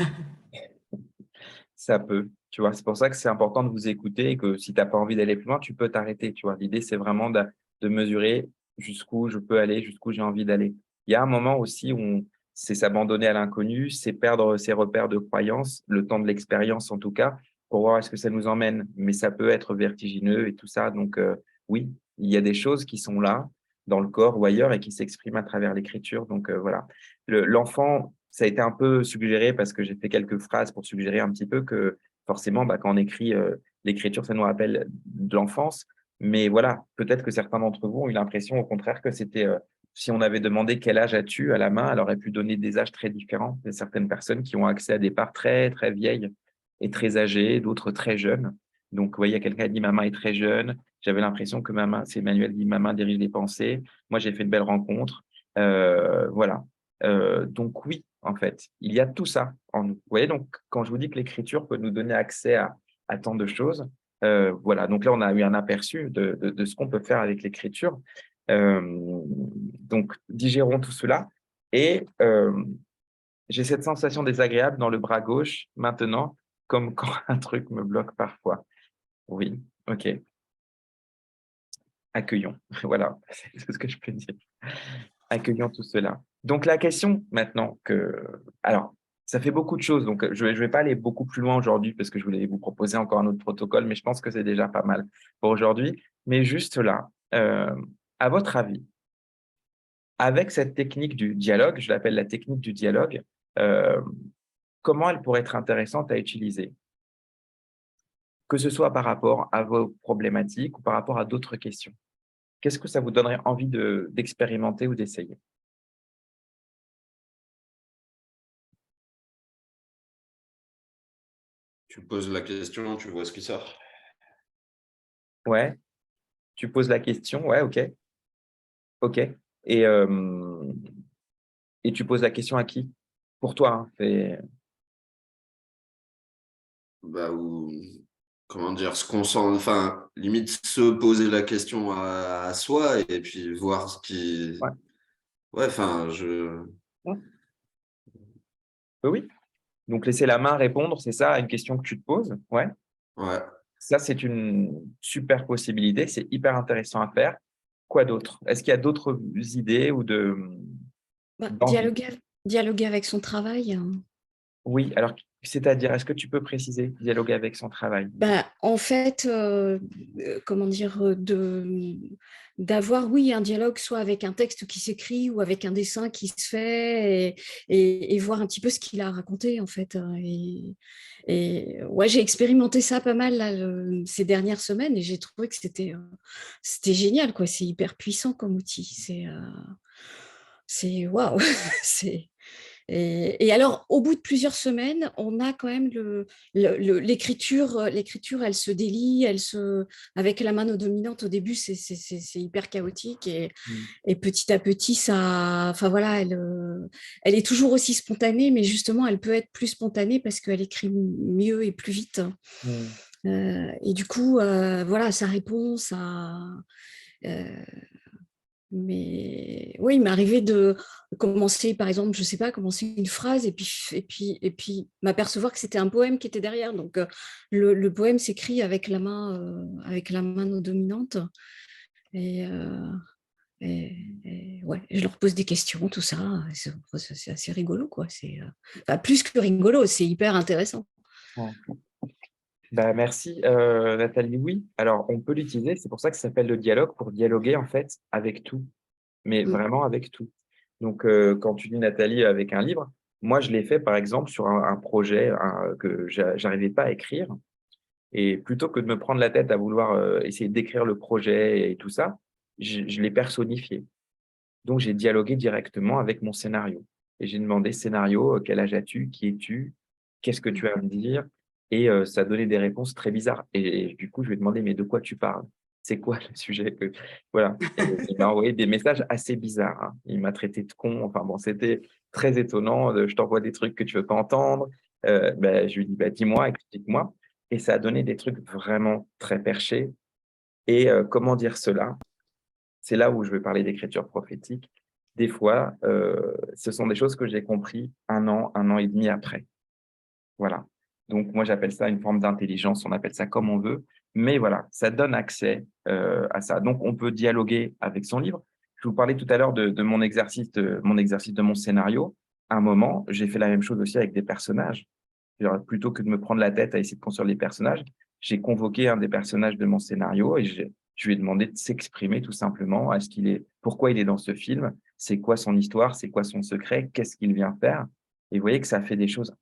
Ça peut, tu vois. C'est pour ça que c'est important de vous écouter et que si tu n'as pas envie d'aller plus loin, tu peux t'arrêter, tu vois. L'idée, c'est vraiment de mesurer jusqu'où je peux aller, jusqu'où j'ai envie d'aller. Il y a un moment aussi où c'est s'abandonner à l'inconnu, c'est perdre ses repères de croyance, le temps de l'expérience en tout cas, pour voir est-ce que ça nous emmène. Mais ça peut être vertigineux et tout ça. Donc, oui, il y a des choses qui sont là, dans le corps ou ailleurs, et qui s'expriment à travers l'écriture. Donc, voilà. L'enfant, ça a été un peu suggéré parce que j'ai fait quelques phrases pour suggérer un petit peu que forcément, quand on écrit l'écriture, ça nous rappelle de l'enfance. Mais voilà, peut-être que certains d'entre vous ont eu l'impression, au contraire, que c'était, si on avait demandé quel âge as-tu à la main, elle aurait pu donner des âges très différents. Il y a certaines personnes qui ont accès à des parts très, très vieilles et très âgées, d'autres très jeunes. Donc, vous voyez, il y a quelqu'un qui a dit ma main est très jeune. J'avais l'impression que ma main, c'est Emmanuel dit ma main dirige les pensées. Moi, j'ai fait une belle rencontre. Voilà. Donc oui, en fait, il y a tout ça en nous. Vous voyez, donc quand je vous dis que l'écriture peut nous donner accès à tant de choses, voilà. Donc là, on a eu un aperçu de ce qu'on peut faire avec l'écriture. Donc, digérons tout cela. Et j'ai cette sensation désagréable dans le bras gauche maintenant, comme quand un truc me bloque parfois. Oui, ok. Accueillons. Voilà, c'est tout ce que je peux dire. Accueillons tout cela. Donc, la question maintenant alors, ça fait beaucoup de choses. Donc, je vais pas aller beaucoup plus loin aujourd'hui parce que je voulais vous proposer encore un autre protocole, mais je pense que c'est déjà pas mal pour aujourd'hui. Mais juste là, à votre avis, avec cette technique du dialogue, je l'appelle la technique du dialogue, euh, comment elle pourrait être intéressante à utiliser? Que ce soit par rapport à vos problématiques ou par rapport à d'autres questions. Qu'est-ce que ça vous donnerait envie d'expérimenter ou d'essayer? Tu poses la question, tu vois ce qui sort. Ouais, tu poses la question, ouais, ok. Ok. Et, euh, et tu poses la question à qui? Pour toi, hein, Bah, ou comment dire, se concentrer, enfin, limite se poser la question à soi et puis voir ce qui. Ouais. Ouais, enfin, Ouais. Oui. Donc, laisser la main répondre, c'est ça, à une question que tu te poses. Ouais. Ouais. Ça, c'est une super possibilité. C'est hyper intéressant à faire. Quoi d'autre? Est-ce qu'il y a d'autres idées ou d'envie? Dialoguer avec son travail. Oui. Alors, C'est-à-dire, est-ce que tu peux préciser, dialoguer avec son travail? En fait, comment dire, d'avoir, oui, un dialogue soit avec un texte qui s'écrit ou avec un dessin qui se fait et voir un petit peu ce qu'il a raconté, en fait. Et ouais, j'ai expérimenté ça pas mal là, ces dernières semaines et j'ai trouvé que c'était génial, quoi. C'est hyper puissant comme outil. C'est waouh! C'est et alors, au bout de plusieurs semaines, on a quand même l'écriture, elle se délie, avec la main dominante, au début, c'est hyper chaotique et petit à petit, enfin voilà, elle est toujours aussi spontanée, mais justement, elle peut être plus spontanée parce qu'elle écrit mieux et plus vite. Et du coup, voilà, ça répond, mais oui, il m'est arrivé de commencer, par exemple, je sais pas, commencer une phrase et puis m'apercevoir que c'était un poème qui était derrière. Donc, le poème s'écrit avec la main dominante. Et, ouais, je leur pose des questions, tout ça. C'est assez rigolo, quoi. Enfin, plus que rigolo, c'est hyper intéressant. Merci Nathalie. Oui, alors on peut l'utiliser, c'est pour ça que ça s'appelle le dialogue, pour dialoguer en fait avec tout, mais vraiment avec tout. Donc quand tu dis Nathalie avec un livre, moi je l'ai fait par exemple sur un projet que j'arrivais pas à écrire, et plutôt que de me prendre la tête à vouloir essayer d'écrire le projet et tout ça, je l'ai personnifié. Donc j'ai dialogué directement avec mon scénario et j'ai demandé: scénario, quel âge as-tu, qui es-tu, qu'est-ce que tu as à me dire? Et ça donnait des réponses très bizarres. Et du coup, je lui ai demandé: mais de quoi tu parles? C'est quoi le sujet que… Voilà. Et il m'a envoyé des messages assez bizarres, hein. Il m'a traité de con. Enfin bon, c'était très étonnant. Je t'envoie des trucs que tu veux pas entendre. Je lui dis: dis-moi, explique-moi. Et ça a donné des trucs vraiment très perchés. Et comment dire cela? C'est là où je veux parler d'écriture prophétique. Des fois, ce sont des choses que j'ai compris un an et demi après. Voilà. Donc, moi, j'appelle ça une forme d'intelligence, on appelle ça comme on veut, mais voilà, ça donne accès à ça. Donc, on peut dialoguer avec son livre. Je vous parlais tout à l'heure de mon exercice, de mon scénario. À un moment, j'ai fait la même chose aussi avec des personnages. Alors, plutôt que de me prendre la tête à essayer de construire les personnages, j'ai convoqué un des personnages de mon scénario et je lui ai demandé de s'exprimer tout simplement. Pourquoi il est dans ce film? C'est quoi son histoire? C'est quoi son secret? Qu'est-ce qu'il vient faire? Et vous voyez que ça fait des choses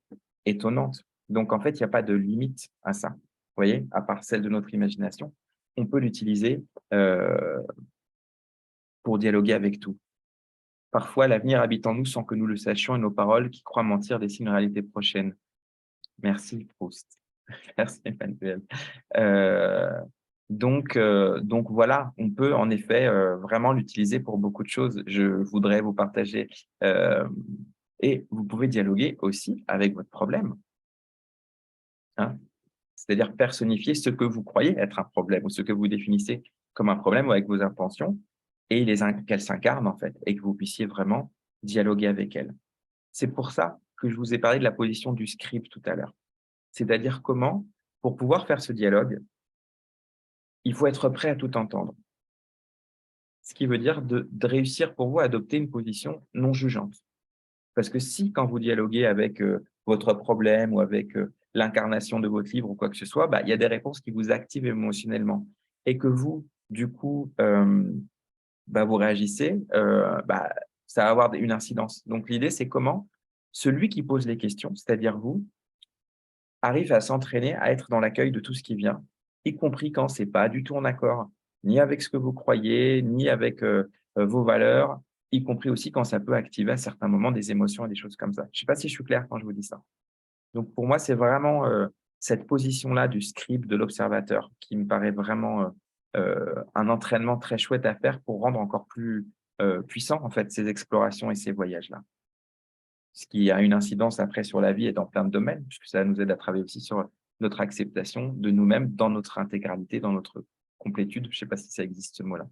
étonnantes. Donc, en fait, il n'y a pas de limite à ça. Vous voyez, à part celle de notre imagination, on peut l'utiliser pour dialoguer avec tout. Parfois, l'avenir habite en nous sans que nous le sachions et nos paroles qui croient mentir dessinent une réalité prochaine. Merci, Proust. Merci, Emmanuel. Donc voilà, on peut en effet vraiment l'utiliser pour beaucoup de choses. Je voudrais vous partager et vous pouvez dialoguer aussi avec votre problème. Hein? C'est-à-dire personnifier ce que vous croyez être un problème ou ce que vous définissez comme un problème ou avec vos intentions et qu'elles s'incarnent en fait et que vous puissiez vraiment dialoguer avec elles. C'est pour ça que je vous ai parlé de la position du scribe tout à l'heure. C'est-à-dire comment, pour pouvoir faire ce dialogue, il faut être prêt à tout entendre. Ce qui veut dire de réussir pour vous à adopter une position non jugeante. Parce que si, quand vous dialoguez avec votre problème ou avec l'incarnation de votre livre ou quoi que ce soit, il y a des réponses qui vous activent émotionnellement et que vous, du coup, vous réagissez, ça va avoir une incidence. Donc, l'idée, c'est comment celui qui pose les questions, c'est-à-dire vous, arrive à s'entraîner à être dans l'accueil de tout ce qui vient, y compris quand ce n'est pas du tout en accord, ni avec ce que vous croyez, ni avec vos valeurs, y compris aussi quand ça peut activer à certains moments des émotions et des choses comme ça. Je ne sais pas si je suis clair quand je vous dis ça. Donc, pour moi, c'est vraiment cette position-là du scribe, de l'observateur, qui me paraît vraiment un entraînement très chouette à faire pour rendre encore plus puissant en fait, ces explorations et ces voyages-là. Ce qui a une incidence après sur la vie et dans plein de domaines, puisque ça nous aide à travailler aussi sur notre acceptation de nous-mêmes dans notre intégralité, dans notre complétude. Je ne sais pas si ça existe ce mot-là.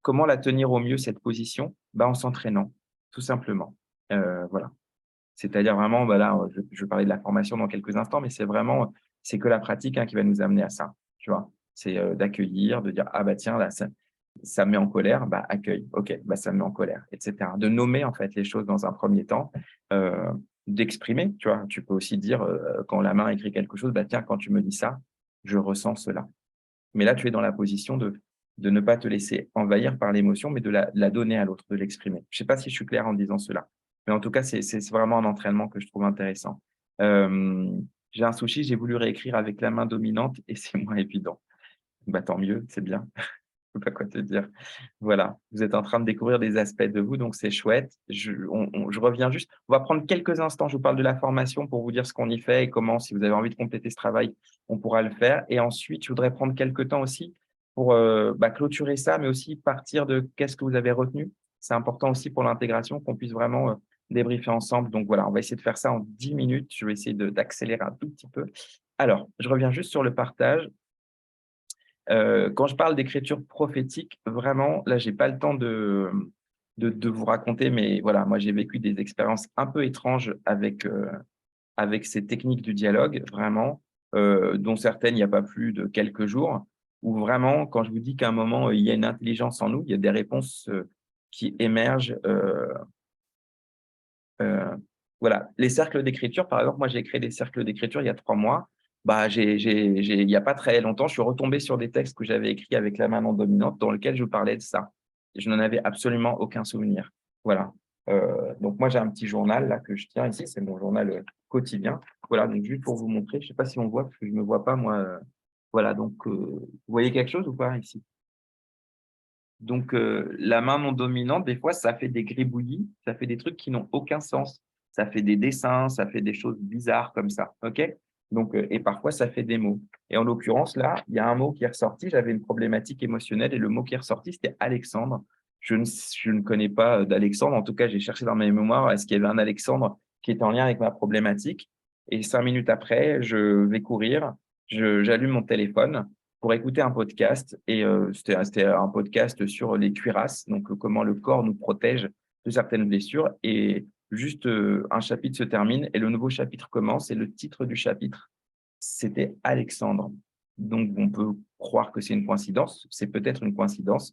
Comment la tenir au mieux, cette position? En s'entraînant, tout simplement. Voilà. C'est-à-dire vraiment, là, je vais parler de la formation dans quelques instants, mais c'est que la pratique qui va nous amener à ça. Tu vois, c'est d'accueillir, de dire, tiens, là, ça me met en colère, accueille, ok, ça me met en colère, etc. De nommer en fait les choses dans un premier temps d'exprimer, tu vois. Tu peux aussi dire, quand la main écrit quelque chose, bah, tiens, quand tu me dis ça, je ressens cela. Mais là, tu es dans la position de ne pas te laisser envahir par l'émotion, mais de la donner à l'autre, de l'exprimer. Je ne sais pas si je suis clair en disant cela, mais en tout cas, c'est vraiment un entraînement que je trouve intéressant. J'ai un souci, j'ai voulu réécrire avec la main dominante et c'est moins évident. Bah, tant mieux, c'est bien. Je sais pas quoi te dire. Voilà, vous êtes en train de découvrir des aspects de vous, donc c'est chouette. Je reviens juste. On va prendre quelques instants. Je vous parle de la formation pour vous dire ce qu'on y fait et comment, si vous avez envie de compléter ce travail, on pourra le faire. Et ensuite, je voudrais prendre quelques temps aussi pour clôturer ça, mais aussi partir de qu'est-ce que vous avez retenu. C'est important aussi pour l'intégration qu'on puisse vraiment débriefer ensemble. Donc voilà, on va essayer de faire ça en 10 minutes. Je vais essayer d'accélérer un tout petit peu. Alors, je reviens juste sur le partage. Quand je parle d'écriture prophétique, vraiment, là, j'ai pas le temps de vous raconter, mais voilà, moi, j'ai vécu des expériences un peu étranges avec ces techniques du dialogue, vraiment, dont certaines, il n'y a pas plus de quelques jours, où vraiment, quand je vous dis qu'à un moment, il y a une intelligence en nous, il y a des réponses qui émergent. Voilà, les cercles d'écriture, par exemple, moi, j'ai créé des cercles d'écriture il y a 3 mois. Bah, il n'y a pas très longtemps, je suis retombé sur des textes que j'avais écrits avec la main non dominante dans lesquels je parlais de ça. Et je n'en avais absolument aucun souvenir. Voilà. Donc, moi, j'ai un petit journal là que je tiens ici, c'est mon journal quotidien. Voilà, donc juste pour vous montrer, je ne sais pas si on voit, parce que je ne me vois pas, moi. Voilà, donc, vous voyez quelque chose ou pas ici? Donc, la main non dominante, des fois, ça fait des gribouillis, ça fait des trucs qui n'ont aucun sens. Ça fait des dessins, ça fait des choses bizarres comme ça, OK? Donc, et parfois, ça fait des mots. Et en l'occurrence, là, il y a un mot qui est ressorti. J'avais une problématique émotionnelle et le mot qui est ressorti, c'était Alexandre. Je ne connais pas d'Alexandre. En tout cas, j'ai cherché dans mes mémoires, est-ce qu'il y avait un Alexandre qui était en lien avec ma problématique? Et 5 minutes après, je vais courir, j'allume mon téléphone pour écouter un podcast. Et c'était un podcast sur les cuirasses, donc comment le corps nous protège de certaines blessures. Et juste un chapitre se termine et le nouveau chapitre commence. Et le titre du chapitre, c'était Alexandre. Donc, on peut croire que c'est une coïncidence. C'est peut-être une coïncidence.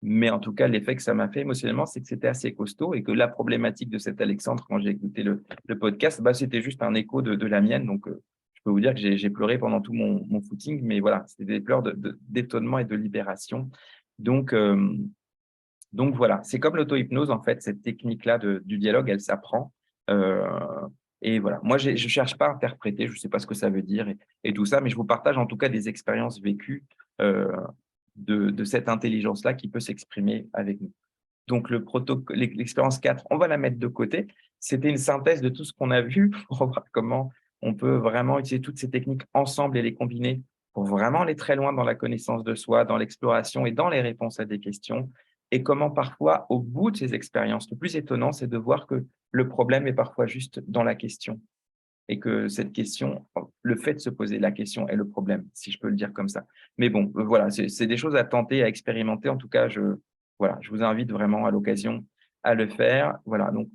Mais en tout cas, l'effet que ça m'a fait émotionnellement, c'est que c'était assez costaud et que la problématique de cet Alexandre, quand j'ai écouté le podcast, bah, c'était juste un écho de la mienne. Donc, je peux vous dire que j'ai pleuré pendant tout mon footing, mais voilà, c'était des pleurs d'étonnement et de libération. Donc voilà, c'est comme l'auto-hypnose, en fait, cette technique-là du dialogue, elle s'apprend. Et voilà, moi, je ne cherche pas à interpréter, je ne sais pas ce que ça veut dire et tout ça, mais je vous partage en tout cas des expériences vécues de cette intelligence-là qui peut s'exprimer avec nous. Donc, l'expérience 4, on va la mettre de côté. C'était une synthèse de tout ce qu'on a vu pour voir comment on peut vraiment utiliser toutes ces techniques ensemble et les combiner pour vraiment aller très loin dans la connaissance de soi, dans l'exploration et dans les réponses à des questions. Et comment parfois, au bout de ces expériences, le plus étonnant, c'est de voir que le problème est parfois juste dans la question. Et que cette question, le fait de se poser la question est le problème, si je peux le dire comme ça. Mais bon, voilà, c'est des choses à tenter, à expérimenter. En tout cas, je vous invite vraiment à l'occasion à le faire. Voilà, donc,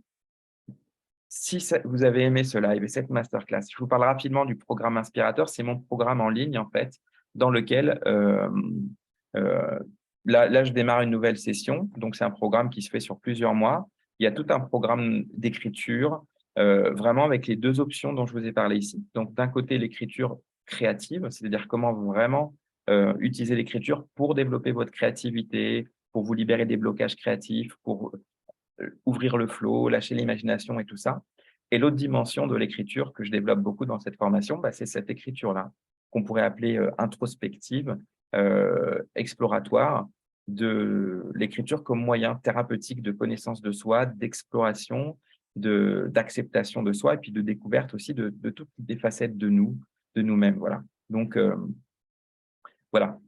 si vous avez aimé ce live et cette masterclass, je vous parle rapidement du programme Inspirateur. C'est mon programme en ligne, en fait, dans lequel, là, je démarre une nouvelle session. Donc, c'est un programme qui se fait sur plusieurs mois. Il y a tout un programme d'écriture, vraiment avec les 2 options dont je vous ai parlé ici. Donc, d'un côté, l'écriture créative, c'est-à-dire comment vraiment utiliser l'écriture pour développer votre créativité, pour vous libérer des blocages créatifs, pour ouvrir le flow, lâcher l'imagination et tout ça. Et l'autre dimension de l'écriture que je développe beaucoup dans cette formation, bah, c'est cette écriture-là, qu'on pourrait appeler introspective, exploratoire, de l'écriture comme moyen thérapeutique de connaissance de soi, d'exploration, d'acceptation de soi et puis de découverte aussi de toutes les facettes de nous-mêmes. Voilà. Donc, voilà,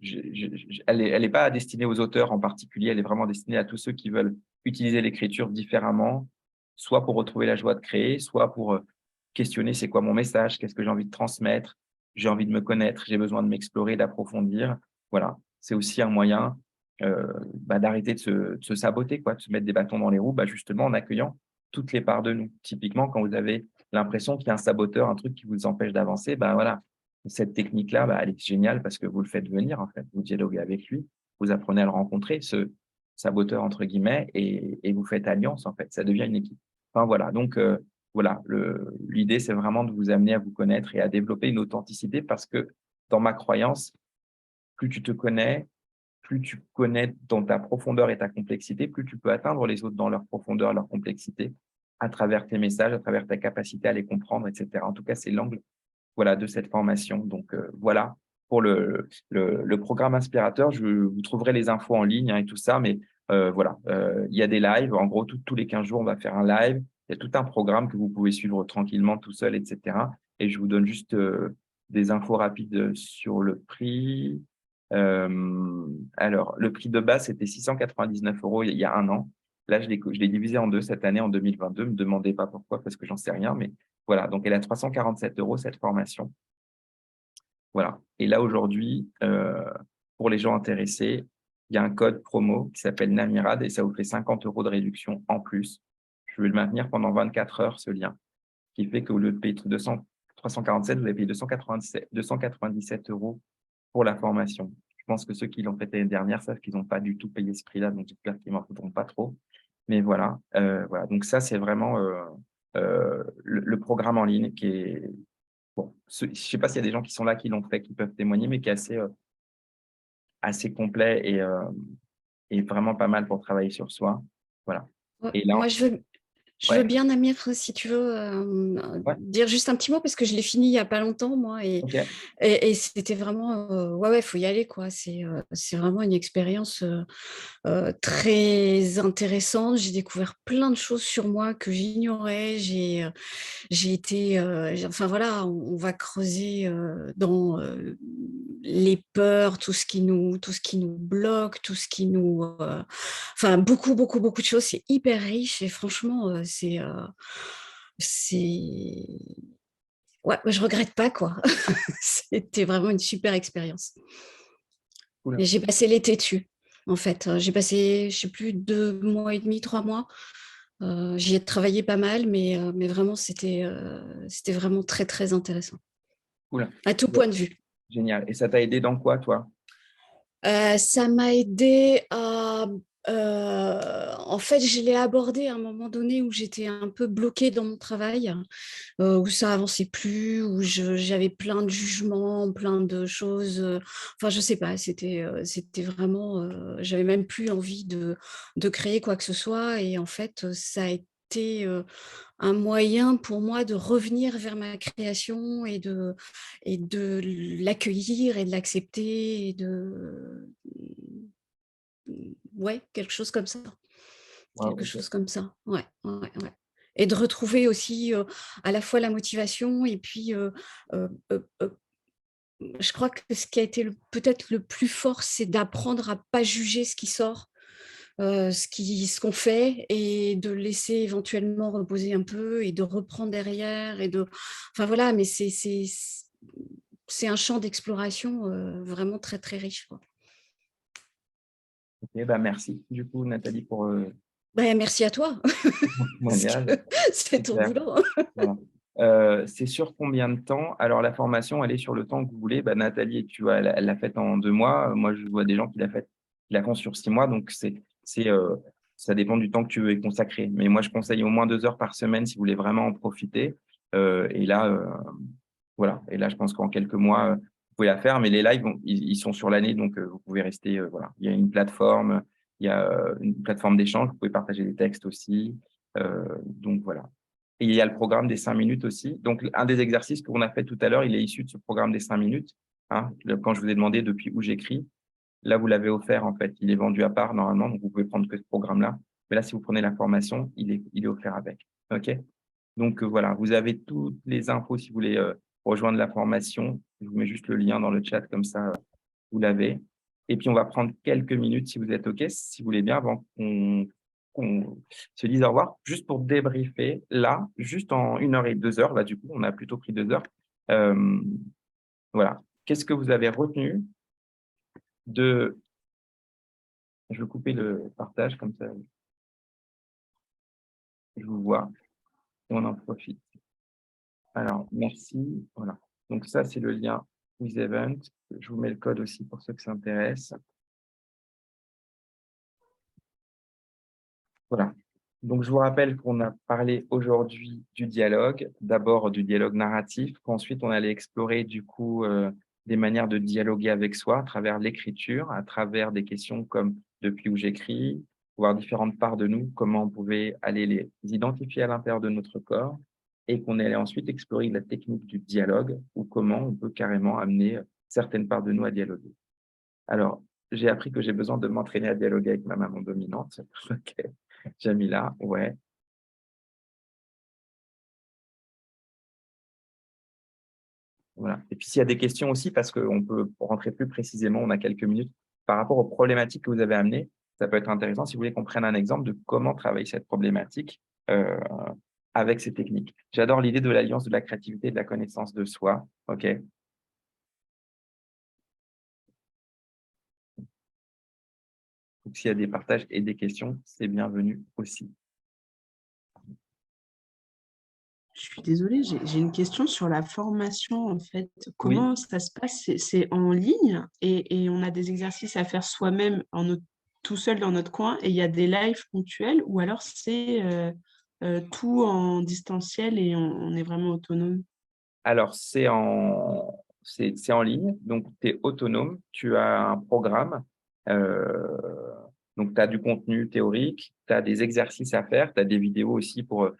elle n'est pas destinée aux auteurs en particulier, elle est vraiment destinée à tous ceux qui veulent utiliser l'écriture différemment, soit pour retrouver la joie de créer, soit pour questionner c'est quoi mon message, qu'est-ce que j'ai envie de transmettre, j'ai envie de me connaître, j'ai besoin de m'explorer, d'approfondir. Voilà, c'est aussi un moyen d'arrêter de se saboter, quoi, de se mettre des bâtons dans les roues, justement en accueillant toutes les parts de nous. Typiquement, quand vous avez l'impression qu'il y a un saboteur, un truc qui vous empêche d'avancer, voilà, cette technique-là, elle est géniale parce que vous le faites venir, en fait. Vous dialoguez avec lui, vous apprenez à le rencontrer, ce saboteur, entre guillemets, et vous faites alliance, en fait. Ça devient une équipe. Enfin, voilà. Donc, voilà, l'idée, c'est vraiment de vous amener à vous connaître et à développer une authenticité parce que dans ma croyance, plus tu te connais, plus tu connais dans ta profondeur et ta complexité, plus tu peux atteindre les autres dans leur profondeur, leur complexité, à travers tes messages, à travers ta capacité à les comprendre, etc. En tout cas, c'est l'angle voilà, de cette formation. Donc, voilà pour le programme inspirateur. Vous trouverez les infos en ligne hein, et tout ça, mais voilà, il y a des lives. En gros, tous les 15 jours, on va faire un live. Il y a tout un programme que vous pouvez suivre tranquillement tout seul, etc. Et je vous donne juste des infos rapides sur le prix. Alors, le prix de base, c'était 699 € il y a un an. Là, je l'ai divisé en deux cette année, en 2022. Ne me demandez pas pourquoi, parce que j'en sais rien. Mais voilà, donc elle est à 347 € cette formation. Voilà. Et là, aujourd'hui, pour les gens intéressés, il y a un code promo qui s'appelle Namirad et ça vous fait 50 € de réduction en plus. Je vais le maintenir pendant 24 heures, ce lien, qui fait qu'au lieu de payer 347, vous allez payer 297 € pour la formation. Je pense que ceux qui l'ont fait l'année dernière savent qu'ils n'ont pas du tout payé ce prix-là, donc j'espère qu'ils ne m'en voudront pas trop. Mais voilà, voilà. Donc ça, c'est vraiment le programme en ligne qui est… Bon, je ne sais pas s'il y a des gens qui sont là, qui l'ont fait, qui peuvent témoigner, mais qui est assez complet et vraiment pas mal pour travailler sur soi. Voilà. Et là, Moi, je veux ouais, bien, Amir, si tu veux, ouais, dire juste un petit mot, parce que je l'ai fini il n'y a pas longtemps, moi, ok. et c'était vraiment, ouais, faut y aller, quoi. C'est vraiment une expérience très intéressante. J'ai découvert plein de choses sur moi que j'ignorais. J'ai été, enfin voilà, on va creuser dans les peurs, tout ce qui nous bloque, tout ce qui nous, enfin beaucoup, beaucoup, beaucoup de choses. C'est hyper riche et franchement, ouais, je regrette pas quoi. C'était vraiment une super expérience. Cool. Et j'ai passé l'été dessus. En fait, j'ai passé, je sais plus, 2 mois et demi, 3 mois. J'y ai travaillé pas mal, mais vraiment, c'était vraiment très, très intéressant, Cool. à tout point de vue. Génial. Et ça t'a aidé dans quoi, toi? Ça m'a aidé à… en fait, je l'ai abordé à un moment donné où j'étais un peu bloquée dans mon travail, où ça avançait plus, où j'avais plein de jugements, plein de choses. Enfin, je sais pas, c'était vraiment… j'avais même plus envie de créer quoi que ce soit. Et en fait, ça a été un moyen pour moi de revenir vers ma création et de l'accueillir et de l'accepter et de… Ouais, quelque chose comme ça. Wow, Quelque ok. chose comme ça, ouais, ouais, ouais. Et de retrouver aussi à la fois la motivation et puis je crois que ce qui a été peut-être le plus fort, c'est d'apprendre à pas juger ce qui sort, ce qu'on fait, et de laisser éventuellement reposer un peu et de reprendre derrière et de… Enfin voilà, mais c'est un champ d'exploration vraiment très, très riche, quoi. Ok, bah merci du coup, Nathalie, pour Ben, merci à toi, parce témoignage. que c'est ton Super. boulot. Voilà. C'est sur combien de temps? Alors, la formation, elle est sur le temps que vous voulez. Bah, Nathalie, tu vois, elle l'a faite en 2 mois. Moi, je vois des gens qui la font sur 6 mois. Donc, ça dépend du temps que tu veux y consacrer. Mais moi, je conseille au moins 2 heures par semaine si vous voulez vraiment en profiter. Et là, voilà. Et là, je pense qu'en quelques mois, vous pouvez la faire. Mais les lives, ils sont sur l'année. Donc, vous pouvez rester. Voilà. Il y a une plateforme. Il y a une plateforme d'échange. Vous pouvez partager des textes aussi. Donc, voilà. Et il y a le programme des 5 minutes aussi. Donc, un des exercices qu'on a fait tout à l'heure, il est issu de ce programme des 5 minutes. Hein. Quand je vous ai demandé depuis où j'écris, là, vous l'avez offert, en fait. Il est vendu à part, normalement, donc vous pouvez prendre que ce programme-là. Mais là, si vous prenez la formation, il est offert avec. OK? Donc, voilà, vous avez toutes les infos si vous voulez rejoindre la formation. Je vous mets juste le lien dans le chat, comme ça, vous l'avez. Et puis, on va prendre quelques minutes, si vous êtes OK, si vous voulez bien, avant qu'on se dise au revoir, juste pour débriefer, là, juste en 1 heure et 2 heures, là, du coup, on a plutôt pris 2 heures. Voilà. Qu'est-ce que vous avez retenu de… Je vais couper le partage, comme ça, je vous vois. On en profite. Alors, merci. Voilà. Donc, ça, c'est le lien With Event. Je vous mets le code aussi pour ceux que ça intéresse. Voilà. Donc, je vous rappelle qu'on a parlé aujourd'hui du dialogue, d'abord du dialogue narratif, qu'ensuite on allait explorer du coup des manières de dialoguer avec soi à travers l'écriture, à travers des questions comme depuis où j'écris, voir différentes parts de nous, comment on pouvait aller les identifier à l'intérieur de notre corps, et qu'on allait ensuite explorer la technique du dialogue ou comment on peut carrément amener certaines parts de nous à dialoguer. Alors, j'ai appris que j'ai besoin de m'entraîner à dialoguer avec ma maman dominante. Ok. Jamila, ouais. Voilà. Et puis, s'il y a des questions aussi, parce qu'on peut rentrer plus précisément, on a quelques minutes, par rapport aux problématiques que vous avez amenées, ça peut être intéressant si vous voulez qu'on prenne un exemple de comment travailler cette problématique euh, avec ces techniques. J'adore l'idée de l'alliance de la créativité et de la connaissance de soi. OK. Donc, s'il y a des partages et des questions, c'est bienvenu aussi. Je suis désolée, j'ai une question sur la formation, en fait. Oui. Comment ça se passe? C'est en ligne et on a des exercices à faire soi-même tout seul dans notre coin et il y a des lives ponctuels ou alors c'est tout en distanciel et on est vraiment autonome? Alors, c'est en ligne, donc tu es autonome, tu as un programme, donc tu as du contenu théorique, tu as des exercices à faire, tu as des vidéos aussi pour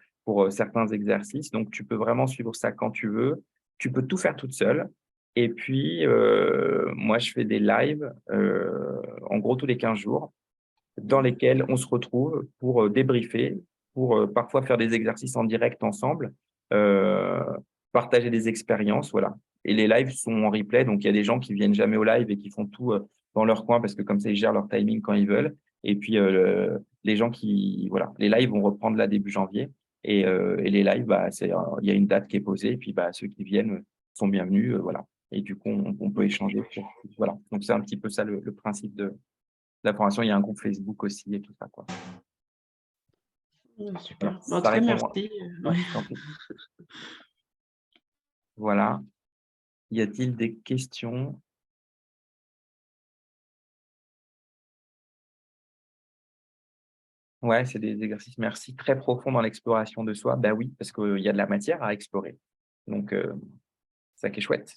certains exercices, donc tu peux vraiment suivre ça quand tu veux. Tu peux tout faire toute seule. Et puis, moi, je fais des lives, en gros, tous les 15 jours, dans lesquels on se retrouve pour débriefer, pour parfois faire des exercices en direct ensemble, euh, partager des expériences, voilà. Et les lives sont en replay, donc il y a des gens qui viennent jamais au live et qui font tout dans leur coin parce que comme ça, ils gèrent leur timing quand ils veulent. Et puis, les gens voilà, les lives vont reprendre là début janvier. Et les lives, bah, il y a une date qui est posée et puis bah, ceux qui viennent sont bienvenus, voilà. Et du coup, on peut échanger. Voilà. Donc, c'est un petit peu ça le principe de la formation. Il y a un groupe Facebook aussi et tout ça, quoi. Super. Alors, En ça tout cas, répond. merci. Ouais, tant pis. Voilà. Y a-t-il des questions? Ouais, c'est des exercices, merci, très profonds dans l'exploration de soi. Bah oui, parce qu'il y a de la matière à explorer. Donc, ça qui est chouette.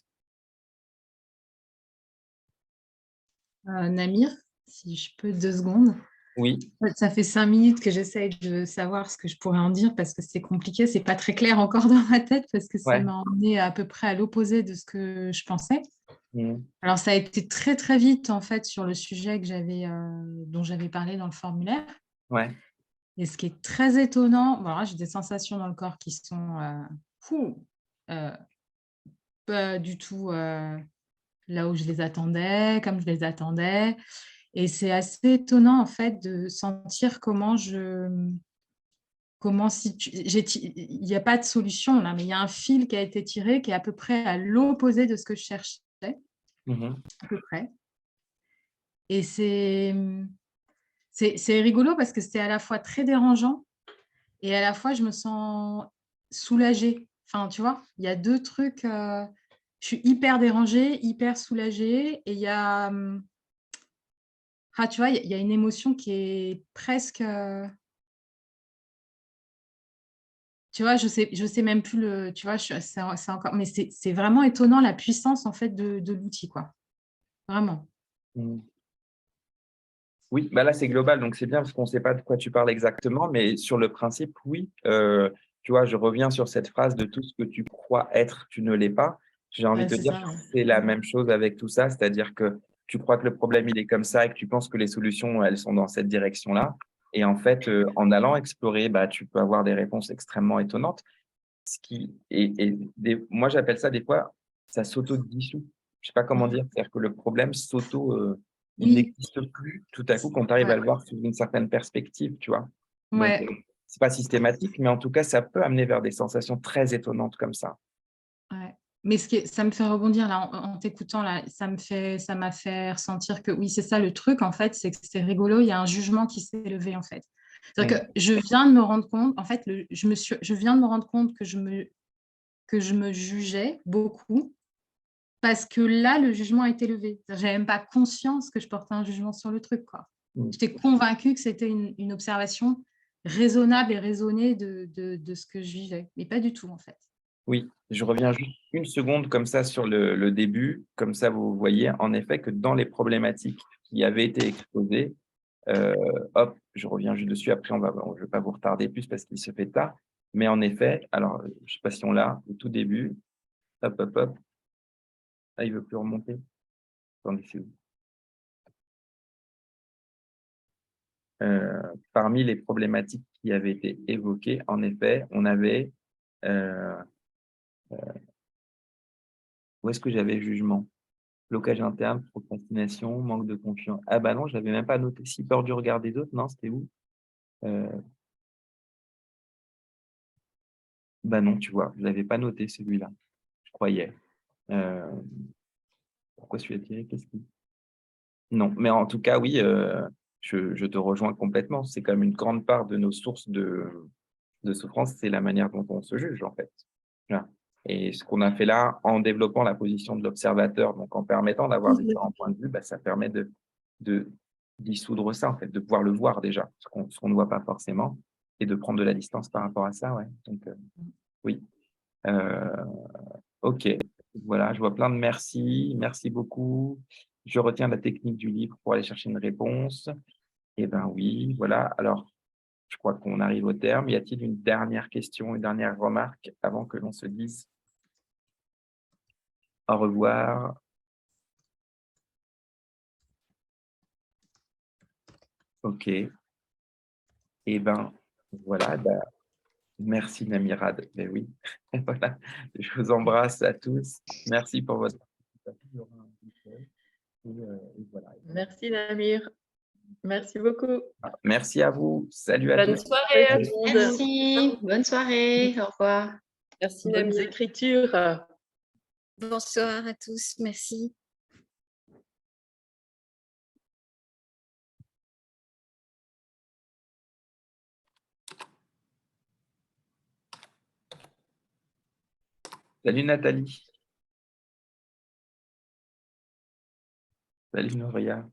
Namir, si je peux, 2 secondes. Oui. Ça fait 5 minutes que j'essaye de savoir ce que je pourrais en dire parce que c'est compliqué, c'est pas très clair encore dans ma tête parce que ça Ouais. m'a emmené à peu près à l'opposé de ce que je pensais. Mhm. Alors, ça a été très, très vite, en fait, sur le sujet dont j'avais parlé dans le formulaire. Ouais. Et ce qui est très étonnant, voilà, j'ai des sensations dans le corps qui sont pas du tout là où je les attendais, comme je les attendais. Et c'est assez étonnant, en fait, de sentir il n'y a pas de solution là, mais il y a un fil qui a été tiré qui est à peu près à l'opposé de ce que je cherchais, Mhm. à peu près. Et c'est rigolo parce que c'est à la fois très dérangeant et à la fois je me sens soulagée. Enfin, tu vois, il y a 2 trucs, je suis hyper dérangée, hyper soulagée et il y a, tu vois, il y a une émotion qui est presque, tu vois, je sais même plus tu vois, c'est encore mais c'est vraiment étonnant la puissance en fait de l'outil, quoi. Vraiment. Mhm. Oui, bah là, c'est global, donc c'est bien parce qu'on ne sait pas de quoi tu parles exactement, mais sur le principe, oui. Tu vois, je reviens sur cette phrase de tout ce que tu crois être, tu ne l'es pas. J'ai envie de te C'est dire ça, que ouais. c'est la même chose avec tout ça, c'est-à-dire que tu crois que le problème, il est comme ça et que tu penses que les solutions, elles sont dans cette direction-là. Et en fait, en allant explorer, bah, tu peux avoir des réponses extrêmement étonnantes. Moi, j'appelle ça des fois, ça s'auto-dissout. Je sais pas comment dire, c'est-à-dire que le problème il Oui, n'existe plus tout à coup quand tu arrives à ouais, le voir sous une certaine perspective, tu vois. Donc, ouais, c'est pas systématique, mais en tout cas, ça peut amener vers des sensations très étonnantes comme ça. ouais. Mais ça me fait rebondir là en t'écoutant là, ça m'a fait ressentir que oui, c'est ça le truc en fait, c'est que c'est rigolo, il y a un jugement qui s'est levé en fait. C'est-à-dire que je viens de me rendre compte, en fait, je viens de me rendre compte que je me jugeais beaucoup parce que là, le jugement a été levé. C'est-à-dire, j'avais même pas conscience que je portais un jugement sur le truc, quoi. Mm. J'étais convaincue que c'était une observation raisonnable et raisonné de ce que je vivais. Mais pas du tout, en fait. Oui, je reviens juste une seconde comme ça sur le début. Comme ça, vous voyez en effet que dans les problématiques qui avaient été exposées, hop, je reviens juste dessus. Après, je ne vais pas vous retarder plus parce qu'il se fait tard. Mais en effet, alors, je ne sais pas si on l'a, au tout début, hop, hop, hop. Ah, il ne veut plus remonter. Attendez, c'est où? Parmi les problématiques qui avaient été évoquées, en effet, on avait où est-ce que j'avais jugement? Blocage interne, procrastination, manque de confiance. Ah bah non, je l'avais même pas noté. Si peur du regard des autres, non, c'était où? Bah non, tu vois, je l'avais pas noté celui-là. Je croyais. Pourquoi celui-là tiré? Qu'est-ce qui... Non, mais en tout cas, oui, je te rejoins complètement. C'est quand même une grande part de nos sources de souffrance, c'est la manière dont on se juge, en fait. Voilà. Et ce qu'on a fait là, en développant la position de l'observateur, donc en permettant d'avoir différents points de vue, bah, ça permet de dissoudre ça, en fait, de pouvoir le voir déjà, ce qu'on ne voit pas forcément, et de prendre de la distance par rapport à ça. Ouais. Donc, oui. OK. Voilà, je vois plein de merci. Merci beaucoup. Je retiens la technique du livre pour aller chercher une réponse. Eh bien oui, voilà. Alors, je crois qu'on arrive au terme. Y a-t-il une dernière question, une dernière remarque avant que l'on se dise au revoir? OK. Eh bien, voilà. Merci, Namirad. Ben oui. Voilà. Je vous embrasse à tous. Merci pour votre participation. Et voilà. Merci Namir. Merci beaucoup. Merci à vous. Salut à Bonne tous. soirée à tout le monde. Merci, bonne soirée, au revoir. Merci, Bonnes Namir. écritures. Bonsoir à tous. Merci. Salut Nathalie. Salut Noria.